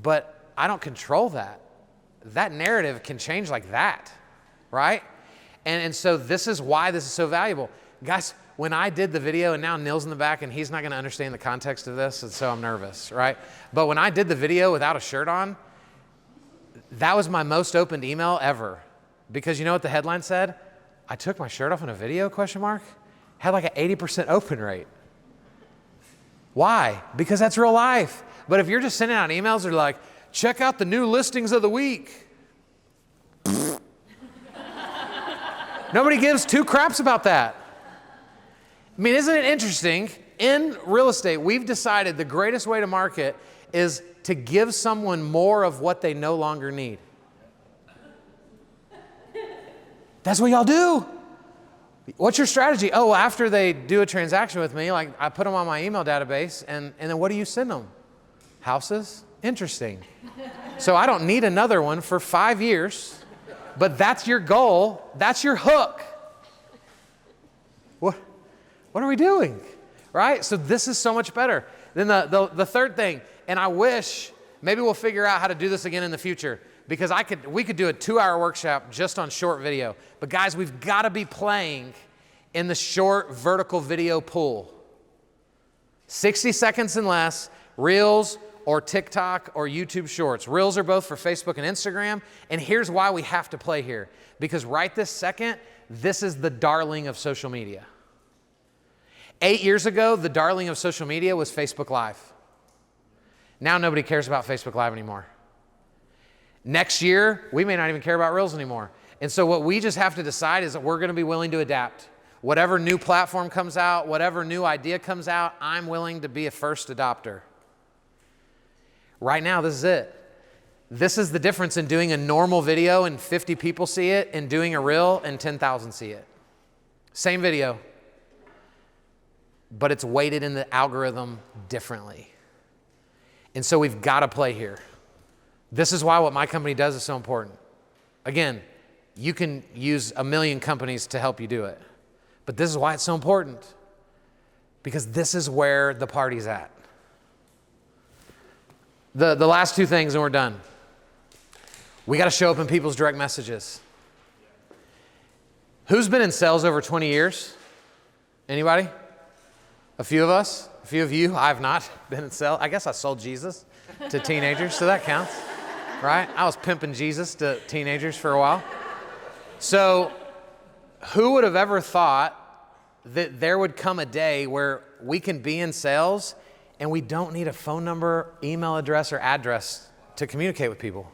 but I don't control that. That narrative can change like that. Right? And so this is why this is so valuable. Guys, when I did the video, and now Neil's in the back and he's not going to understand the context of this, and so I'm nervous, right? But when I did the video without a shirt on, that was my most opened email ever. Because you know what the headline said? I took my shirt off in a video, ? Had like an 80% open rate. Why? Because that's real life. But if you're just sending out emails that are like, check out the new listings of the week. Nobody gives two craps about that. I mean, isn't it interesting? In real estate, we've decided the greatest way to market is to give someone more of what they no longer need. That's what y'all do. What's your strategy? Oh, well, after they do a transaction with me, like I put them on my email database, and then what do you send them? Houses? Interesting. So I don't need another one for 5 years. But that's your goal. That's your hook. What are we doing? Right? So this is so much better. Then the third thing, and I wish, maybe we'll figure out how to do this again in the future, because we could do a 2-hour workshop just on short video. But guys, we've got to be playing in the short vertical video pool. 60 seconds and less, Reels or TikTok or YouTube Shorts. Reels are both for Facebook and Instagram. And here's why we have to play here. Because right this second, this is the darling of social media. 8 years ago, the darling of social media was Facebook Live. Now nobody cares about Facebook Live anymore. Next year, we may not even care about Reels anymore. And so what we just have to decide is that we're going to be willing to adapt. Whatever new platform comes out, whatever new idea comes out, I'm willing to be a first adopter. Right now, this is it. This is the difference in doing a normal video and 50 people see it and doing a reel and 10,000 see it. Same video, but it's weighted in the algorithm differently. And so we've got to play here. This is why what my company does is so important. Again, you can use a million companies to help you do it. But this is why it's so important. Because this is where the party's at. The last two things and we're done. We got to show up in people's direct messages. Who's been in sales over 20 years? Anybody? A few of us? A few of you? I have not been in sales. I guess I sold Jesus to teenagers, so that counts, right? I was pimping Jesus to teenagers for a while. So who would have ever thought that there would come a day where we can be in sales and we don't need a phone number, email address, or address to communicate with people?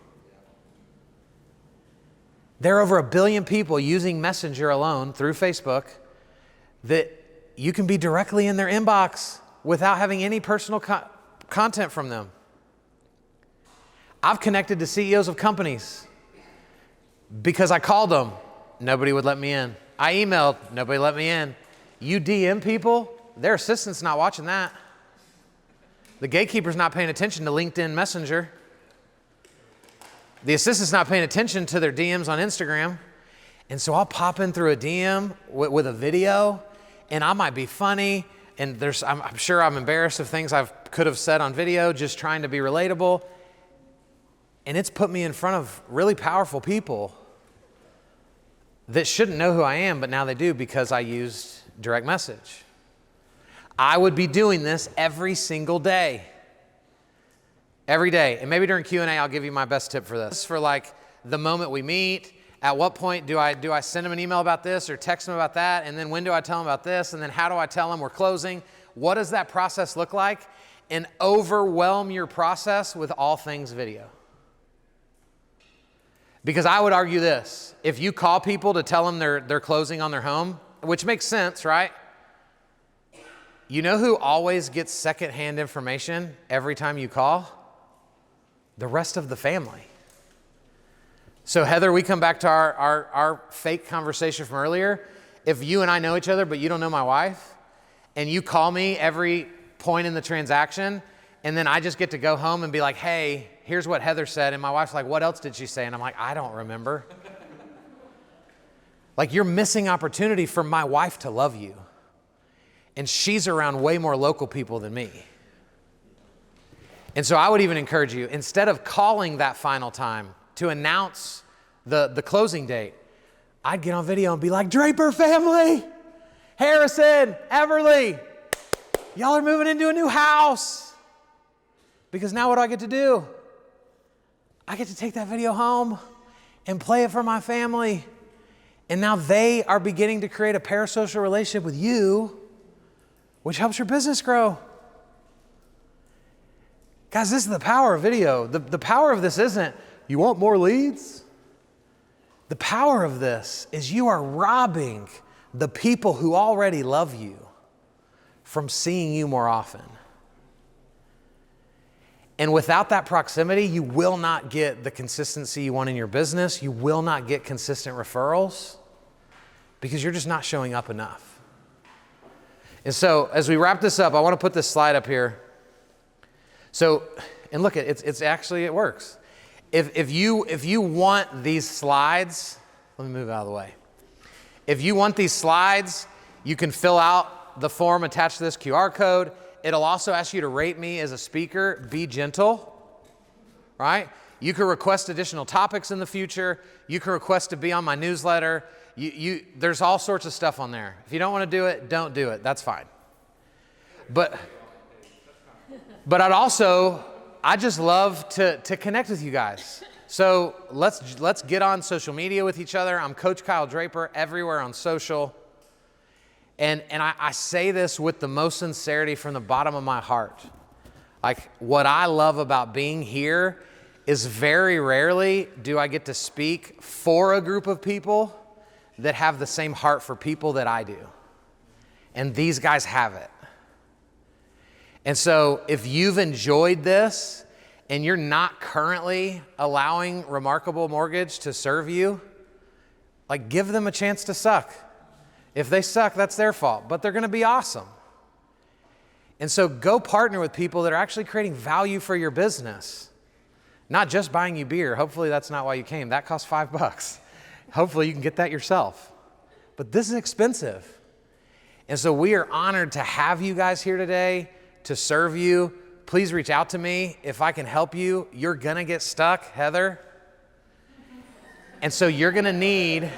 There are over 1 billion people using Messenger alone through Facebook that you can be directly in their inbox without having any personal content from them. I've connected to CEOs of companies because I called them, nobody would let me in. I emailed, nobody let me in. You DM people, their assistant's not watching that. The gatekeeper's not paying attention to LinkedIn Messenger. The assistant's not paying attention to their DMs on Instagram. And so I'll pop in through a DM with a video, and I might be funny, and I'm sure I'm embarrassed of things I could have said on video, just trying to be relatable. And it's put me in front of really powerful people that shouldn't know who I am, but now they do because I used direct message. I would be doing this every single day. Every day. And maybe during Q&A, I'll give you my best tip for this. For like the moment we meet, at what point do I send them an email about this or text them about that? And then when do I tell them about this? And then how do I tell them we're closing? What does that process look like? And overwhelm your process with all things video. Because I would argue this, if you call people to tell them they're closing on their home, which makes sense, right? You know who always gets secondhand information every time you call? The rest of the family. So Heather, we come back to our fake conversation from earlier. If you and I know each other, but you don't know my wife, and you call me every point in the transaction, and then I just get to go home and be like, hey, here's what Heather said. And my wife's like, what else did she say? And I'm like, I don't remember. Like, you're missing opportunity for my wife to love you. And she's around way more local people than me. And so I would even encourage you, instead of calling that final time to announce the closing date, I'd get on video and be like, Draper family, Harrison, Everly, y'all are moving into a new house. Because now what do I get to do? I get to take that video home and play it for my family. And now they are beginning to create a parasocial relationship with you, which helps your business grow. Guys, this is the power of video. The power of this isn't, you want more leads? The power of this is you are robbing the people who already love you from seeing you more often. And without that proximity, you will not get the consistency you want in your business. You will not get consistent referrals because you're just not showing up enough. And so as we wrap this up, I want to put this slide up here. So, and look, it's actually, it works. If you want these slides, let me move out of the way. If you want these slides, you can fill out the form attached to this QR code. It'll also ask you to rate me as a speaker. Be gentle, right? You can request additional topics in the future. You can request to be on my newsletter. There's all sorts of stuff on there. If you don't want to do it, don't do it. That's fine. But I just love to connect with you guys. So let's get on social media with each other. I'm Coach Kyle Draper everywhere on social. And I say this with the most sincerity from the bottom of my heart. Like, what I love about being here is very rarely do I get to speak for a group of people that have the same heart for people that I do. And these guys have it. And so if you've enjoyed this and you're not currently allowing Remarkable Mortgage to serve you, like, give them a chance to suck. If they suck, that's their fault, but they're going to be awesome. And so go partner with people that are actually creating value for your business, not just buying you beer. Hopefully that's not why you came. That costs $5. Hopefully you can get that yourself. But this is expensive. And so we are honored to have you guys here today to serve you. Please reach out to me if I can help you. You're going to get stuck, Heather. And so you're going to need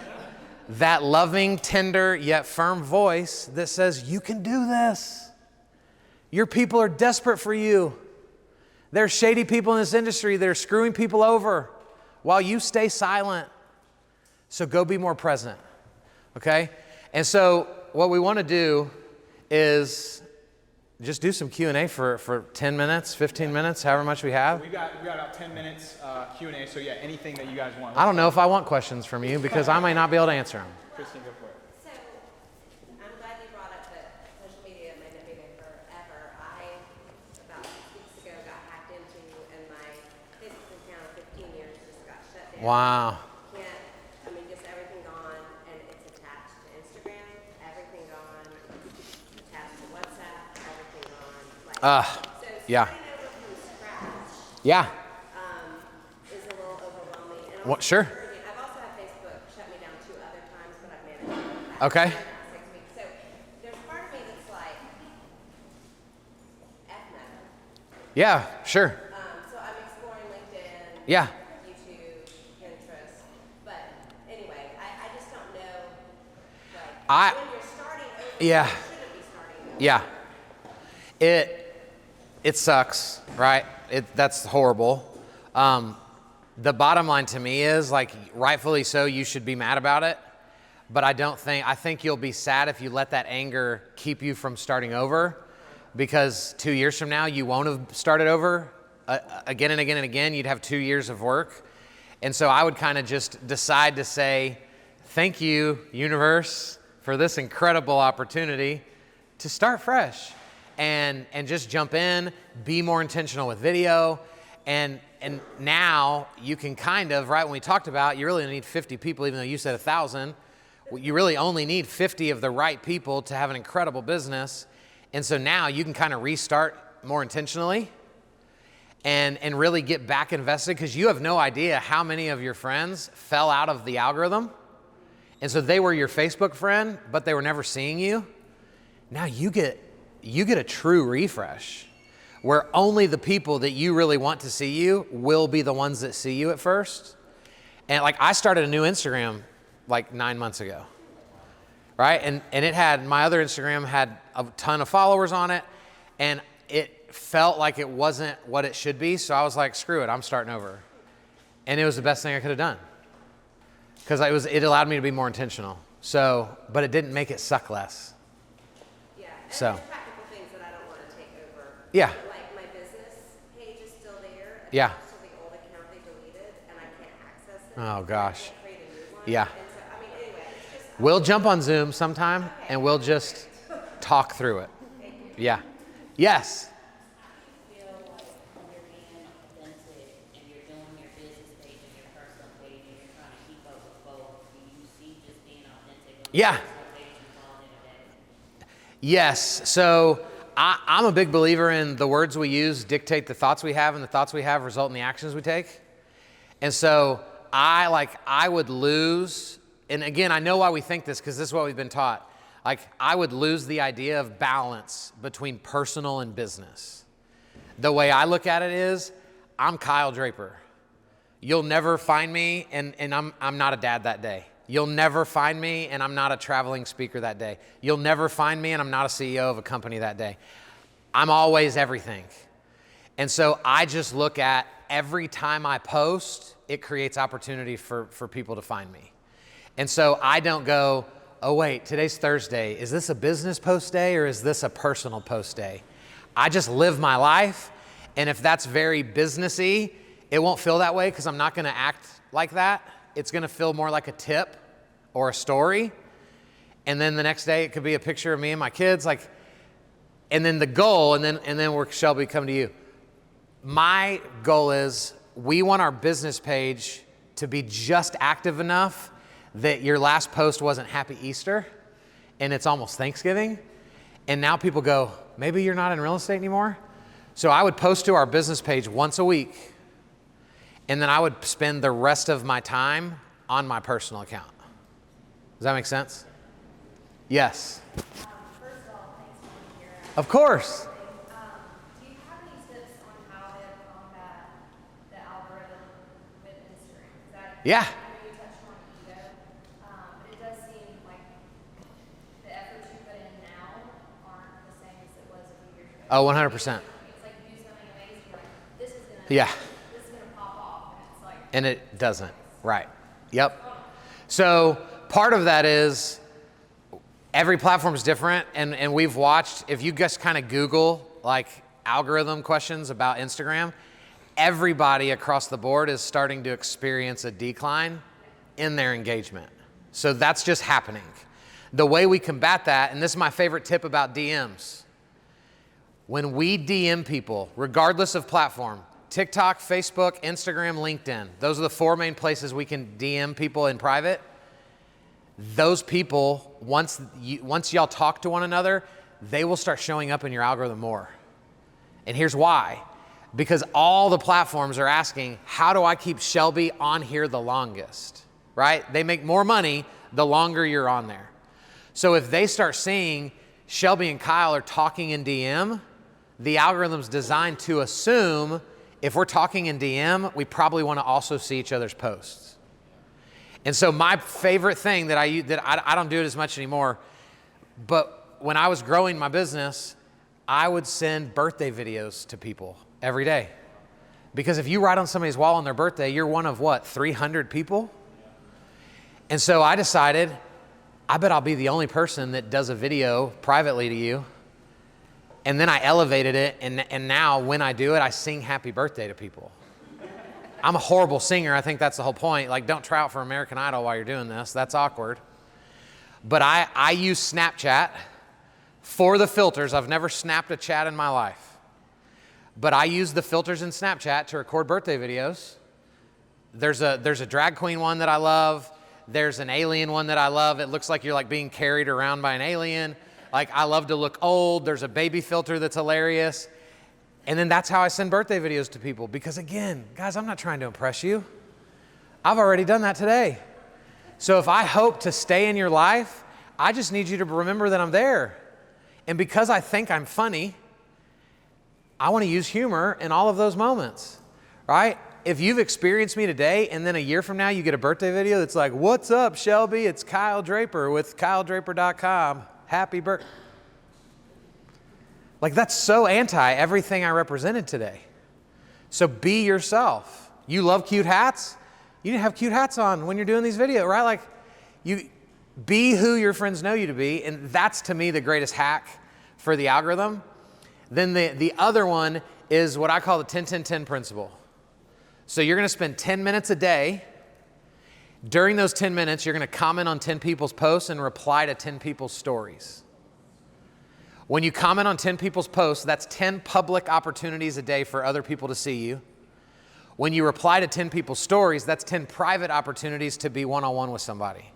that loving, tender, yet firm voice that says, you can do this. Your people are desperate for you. There's shady people in this industry that are screwing people over while you stay silent. So go be more present, okay? And so what we want to do is just do some Q&A for 10 minutes, 15 minutes, however much we have. So we got about 10 minutes Q&A, so yeah, anything that you guys want. I don't know if I want questions from you because I might not be able to answer them. Christine, go for it. So, I'm glad you brought up that social media might not be there forever. About 6 weeks ago, got hacked into, and my Facebook account of 15 years just got shut down. Wow. Just everything gone, and it's attached to Instagram, everything gone, attached to WhatsApp, everything gone. So yeah. starting over from scratch Yeah. is a little overwhelming. And What? Sure. I've also had Facebook shut me down 2 other times, but I've managed it. Okay. 6 weeks. So there's part of me that's like, F no. Yeah, sure. So I'm exploring LinkedIn, Yeah. YouTube, Pinterest. But anyway, I just don't know, I- when you're starting over, Yeah. you shouldn't be starting over. Yeah. It sucks, right? That's horrible. The bottom line to me is, like, rightfully so, you should be mad about it. But I think you'll be sad if you let that anger keep you from starting over, because 2 years from now, you won't have started over again and again and again. You'd have 2 years of work. And so I would kind of just decide to say, thank you, universe, for this incredible opportunity to start fresh and just jump in, be more intentional with video. And now you can kind of, right, when we talked about, you really need 50 people, even though you said 1,000. You really only need 50 of the right people to have an incredible business. And so now you can kind of restart more intentionally and really get back invested, because you have no idea how many of your friends fell out of the algorithm. And so they were your Facebook friend, but they were never seeing you. Now you get a true refresh where only the people that you really want to see you will be the ones that see you at first. And like, I started a new Instagram like 9 months ago, right? And my other Instagram had a ton of followers on it, and it felt like it wasn't what it should be. So I was like, screw it, I'm starting over. And it was the best thing I could have done, because it allowed me to be more intentional. So, but it didn't make it suck less. Yeah. And So. there's practical things that I don't want to take over. Yeah. Like my business page is still there. Yeah. Attached to the old account they deleted, and I can't access it. Oh, gosh. I can't create a new one. Yeah. And so, anyway, it's just. We'll jump on Zoom sometime and we'll just talk through it. Yeah. Yes. Feel like when you're being authentic and you're doing your business page and your personal page and you're trying to keep up with both, do you see just being authentic on Yeah. your personal page and calling it a day? Yes. So I'm a big believer in the words we use dictate the thoughts we have, and the thoughts we have result in the actions we take. And so I would lose, and again, I know why we think this, because this is what we've been taught. Like, I would lose the idea of balance between personal and business. The way I look at it is, I'm Kyle Draper. You'll never find me, and I'm not a dad that day. You'll never find me and I'm not a traveling speaker that day. You'll never find me and I'm not a CEO of a company that day. I'm always everything. And so I just look at every time I post, it creates opportunity for people to find me. And so I don't go, oh wait, today's Thursday. Is this a business post day or is this a personal post day? I just live my life. And if that's very businessy, it won't feel that way because I'm not gonna act like that. It's gonna feel more like a tip or a story. And then the next day it could be a picture of me and my kids, like, and then the goal, and then where Shelby come to you. My goal is we want our business page to be just active enough that your last post wasn't Happy Easter and it's almost Thanksgiving. And now people go, maybe you're not in real estate anymore. So I would post to our business page once a week. And then I would spend the rest of my time on my personal account. Does that make sense? Yes. First of all, thanks for being here. Of course. Do you have any tips on how to combat the algorithm with Instagram? Yeah. I know you touched on ego, but it does seem like the efforts you put in now aren't the same as it was a few years ago. Oh, 100%. It's like you do something amazing, like this is gonna pop off, and it's like. And it doesn't. Right. Yep. So part of that is every platform is different. And we've watched, if you just kind of Google like algorithm questions about Instagram, everybody across the board is starting to experience a decline in their engagement. So that's just happening. The way we combat that, and this is my favorite tip about DMs. When we DM people, regardless of platform, TikTok, Facebook, Instagram, LinkedIn, those are the 4 main places we can DM people in private. Those people, once y'all talk to one another, they will start showing up in your algorithm more. And here's why. Because all the platforms are asking, how do I keep Shelby on here the longest, right? They make more money the longer you're on there. So if they start seeing Shelby and Kyle are talking in DM, the algorithm's designed to assume if we're talking in DM, we probably want to also see each other's posts. And so my favorite thing that I don't do it as much anymore, but when I was growing my business, I would send birthday videos to people every day. Because if you write on somebody's wall on their birthday, you're one of what, 300 people? And so I decided, I bet I'll be the only person that does a video privately to you. And then I elevated it, and now when I do it, I sing happy birthday to people. I'm a horrible singer. I think that's the whole point. Like, don't try out for American Idol while you're doing this. That's awkward. But I use Snapchat for the filters. I've never snapped a chat in my life. But I use the filters in Snapchat to record birthday videos. There's a drag queen one that I love. There's an alien one that I love. It looks like you're like being carried around by an alien. Like, I love to look old. There's a baby filter that's hilarious. And then that's how I send birthday videos to people. Because again, guys, I'm not trying to impress you. I've already done that today. So if I hope to stay in your life, I just need you to remember that I'm there. And because I think I'm funny, I want to use humor in all of those moments, right? If you've experienced me today and then a year from now you get a birthday video that's like, what's up, Shelby? It's Kyle Draper with KyleDraper.com. Happy birthday. Like, that's so anti everything I represented today. So be yourself. You love cute hats? You need to have cute hats on when you're doing these videos, right? Like, you be who your friends know you to be. And that's, to me, the greatest hack for the algorithm. Then the other one is what I call the 10-10-10 principle. So you're going to spend 10 minutes a day. During those 10 minutes, you're going to comment on 10 people's posts and reply to 10 people's stories. When you comment on 10 people's posts, that's 10 public opportunities a day for other people to see you. When you reply to 10 people's stories, that's 10 private opportunities to be one-on-one with somebody.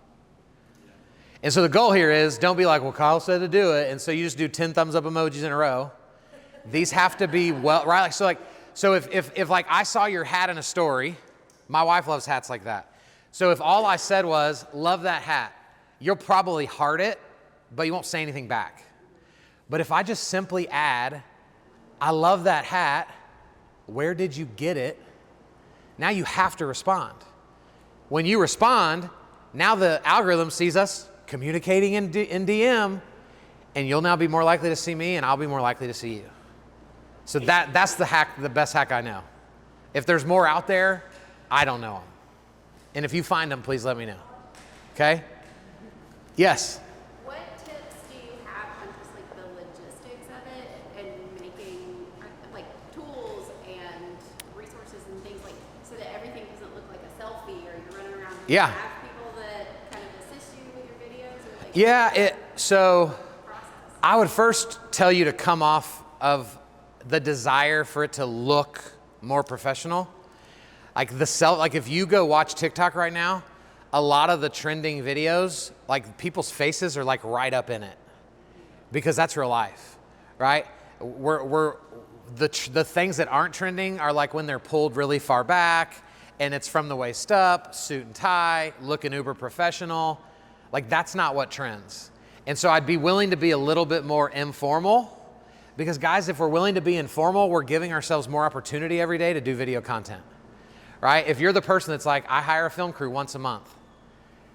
And so the goal here is, don't be like, well, Kyle said to do it, and so you just do 10 thumbs up emojis in a row. These have to be well, right? So if like I saw your hat in a story, my wife loves hats like that. So if all I said was, love that hat, you'll probably heart it, but you won't say anything back. But if I just simply add, I love that hat, where did you get it? Now you have to respond. When you respond, Now the algorithm sees us communicating in DM, and you'll now be more likely to see me, and I'll be more likely to see you. So that's the hack, the best hack I know. If there's more out there, I don't know them. And if you find them, please let me know. Okay? Yes? What tips do you have on just like the logistics of it and making like tools and resources and things like so that everything doesn't look like a selfie or you're running around and Yeah. have people that kind of assist you with your videos or like Yeah, so process? I would first tell you to come off of the desire for it to look more professional. Like if you go watch TikTok right now, a lot of the trending videos, like people's faces are like right up in it because that's real life, right? The things that aren't trending are like when they're pulled really far back and it's from the waist up, suit and tie, looking uber professional. Like that's not what trends. And so I'd be willing to be a little bit more informal because guys, if we're willing to be informal, we're giving ourselves more opportunity every day to do video content, right? If you're the person that's like, I hire a film crew once a month,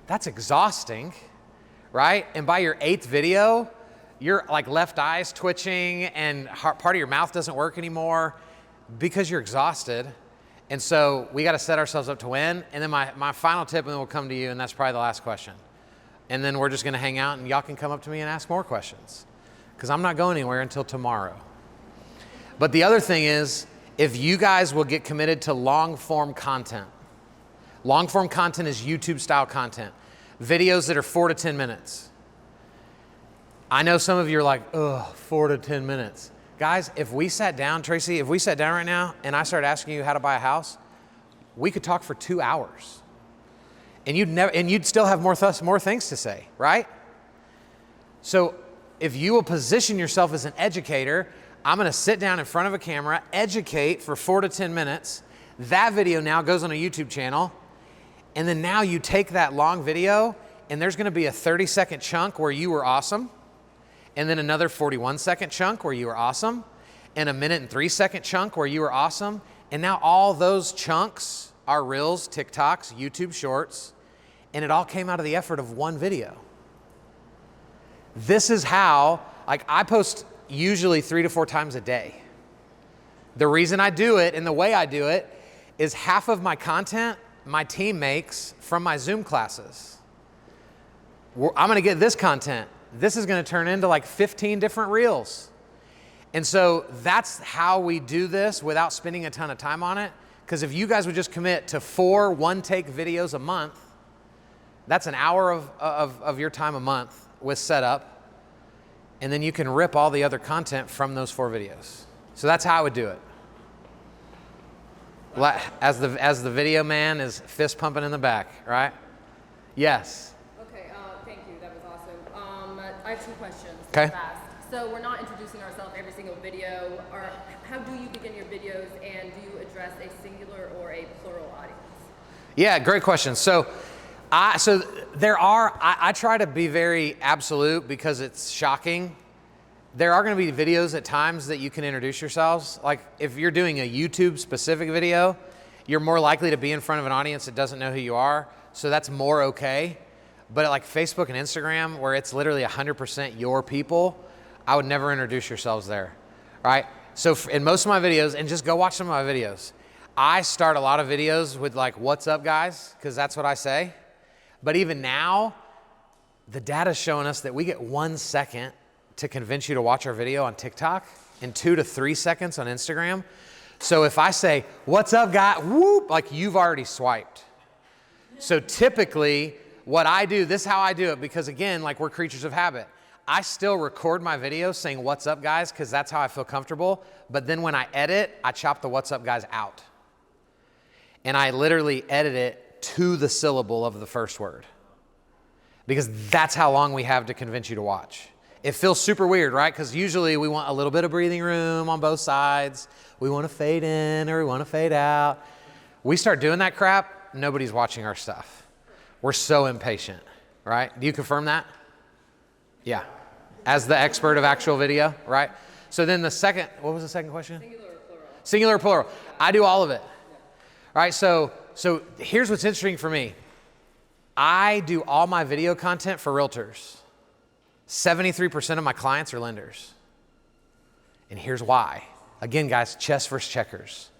that's exhausting, right? And by your 8th video, your like left eye's twitching and part of your mouth doesn't work anymore because you're exhausted. And so we got to set ourselves up to win. And then my final tip, and then we'll come to you, and that's probably the last question. And then we're just going to hang out, and y'all can come up to me and ask more questions because I'm not going anywhere until tomorrow. But the other thing is, if you guys will get committed to long-form content, long-form content is YouTube-style content, videos that are 4 to 10 minutes. I know some of you are like, ugh, 4 to 10 minutes. Guys, if we sat down, Tracy, if we sat down right now and I started asking you how to buy a house, we could talk for 2 hours. And you'd still have more things to say, right? So if you will position yourself as an educator, I'm gonna sit down in front of a camera, educate for 4 to 10 minutes. That video now goes on a YouTube channel. And then now you take that long video and there's gonna be a 30-second chunk where you were awesome. And then another 41-second chunk where you were awesome. And a 1-3-second chunk where you were awesome. And now all those chunks are Reels, TikToks, YouTube Shorts. And it all came out of the effort of one video. This is how, like I post usually 3 to 4 times a day. The reason I do it and the way I do it is half of my content my team makes from my Zoom classes. I'm gonna get this content. This is gonna turn into like 15 different reels. And so that's how we do this without spending a ton of time on it. Because if you guys would just commit to 4 one-take videos a month, that's an hour of your time a month with setup. And then you can rip all the other content from those 4 videos. So that's how I would do it. As the video man is fist pumping in the back, right? Yes. Okay, thank you. That was awesome. I have 2 questions. Okay. Fast. So we're not introducing ourselves every single video. Or how do you begin your videos, and do you address a singular or a plural audience? Yeah, great question. So I try to be very absolute because it's shocking. There are going to be videos at times that you can introduce yourselves. Like if you're doing a YouTube specific video, you're more likely to be in front of an audience that doesn't know who you are. So that's more okay. But at like Facebook and Instagram, where it's literally 100% your people, I would never introduce yourselves there, right? So in most of my videos, and just go watch some of my videos, I start a lot of videos with like, what's up guys? Because that's what I say. But even now, the data's showing us that we get 1 second to convince you to watch our video on TikTok and 2 to 3 seconds on Instagram. So if I say, what's up guy, whoop, like you've already swiped. So typically what I do, this is how I do it, because again, like we're creatures of habit. I still record my videos saying what's up guys, because that's how I feel comfortable. But then when I edit, I chop the what's up guys out. And I literally edit it to the syllable of the first word. Because that's how long we have to convince you to watch. It feels super weird, right? Because usually we want a little bit of breathing room on both sides. We want to fade in or we want to fade out. We start doing that crap, nobody's watching our stuff. We're so impatient, right? Do you confirm that? Yeah. As the expert of actual video, right? So then the second, what was the second question? Singular or plural? Singular or plural. I do all of it. All right, so here's what's interesting for me. I do all my video content for realtors. 73% of my clients are lenders. And here's why. Again, guys, chess versus checkers.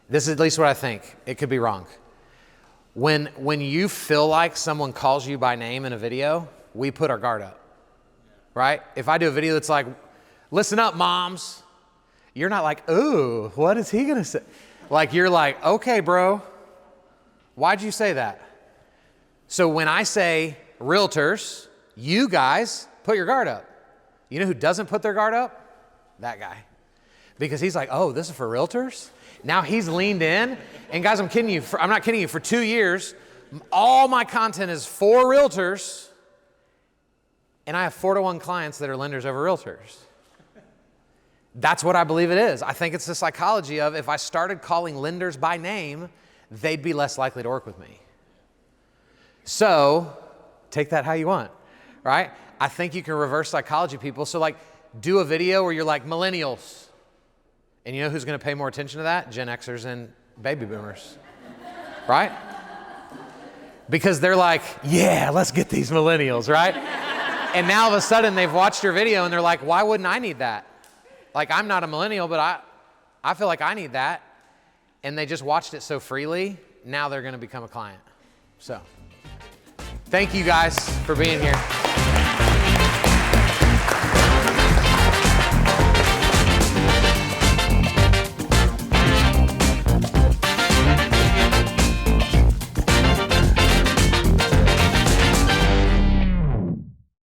This is at least what I think. It could be wrong. When you feel like someone calls you by name in a video, we put our guard up, right? If I do a video that's like, listen up, moms, you're not like, ooh, what is he gonna say? Like, you're like, okay, bro, why'd you say that? So when I say realtors, you guys put your guard up. You know who doesn't put their guard up? That guy. Because he's like, oh, this is for realtors? Now he's leaned in. And guys, I'm not kidding you. For 2 years, all my content is for realtors. And I have 4-to-1 clients that are lenders over realtors. That's what I believe it is. I think it's the psychology of if I started calling lenders by name, they'd be less likely to work with me. So take that how you want, right? I think you can reverse psychology people. So like do a video where you're like millennials. And you know who's going to pay more attention to that? Gen Xers and baby boomers, right? Because they're like, yeah, let's get these millennials, right? And now all of a sudden they've watched your video and they're like, why wouldn't I need that? Like, I'm not a millennial, but I feel like I need that. And they just watched it so freely. Now they're going to become a client. So thank you guys for being here.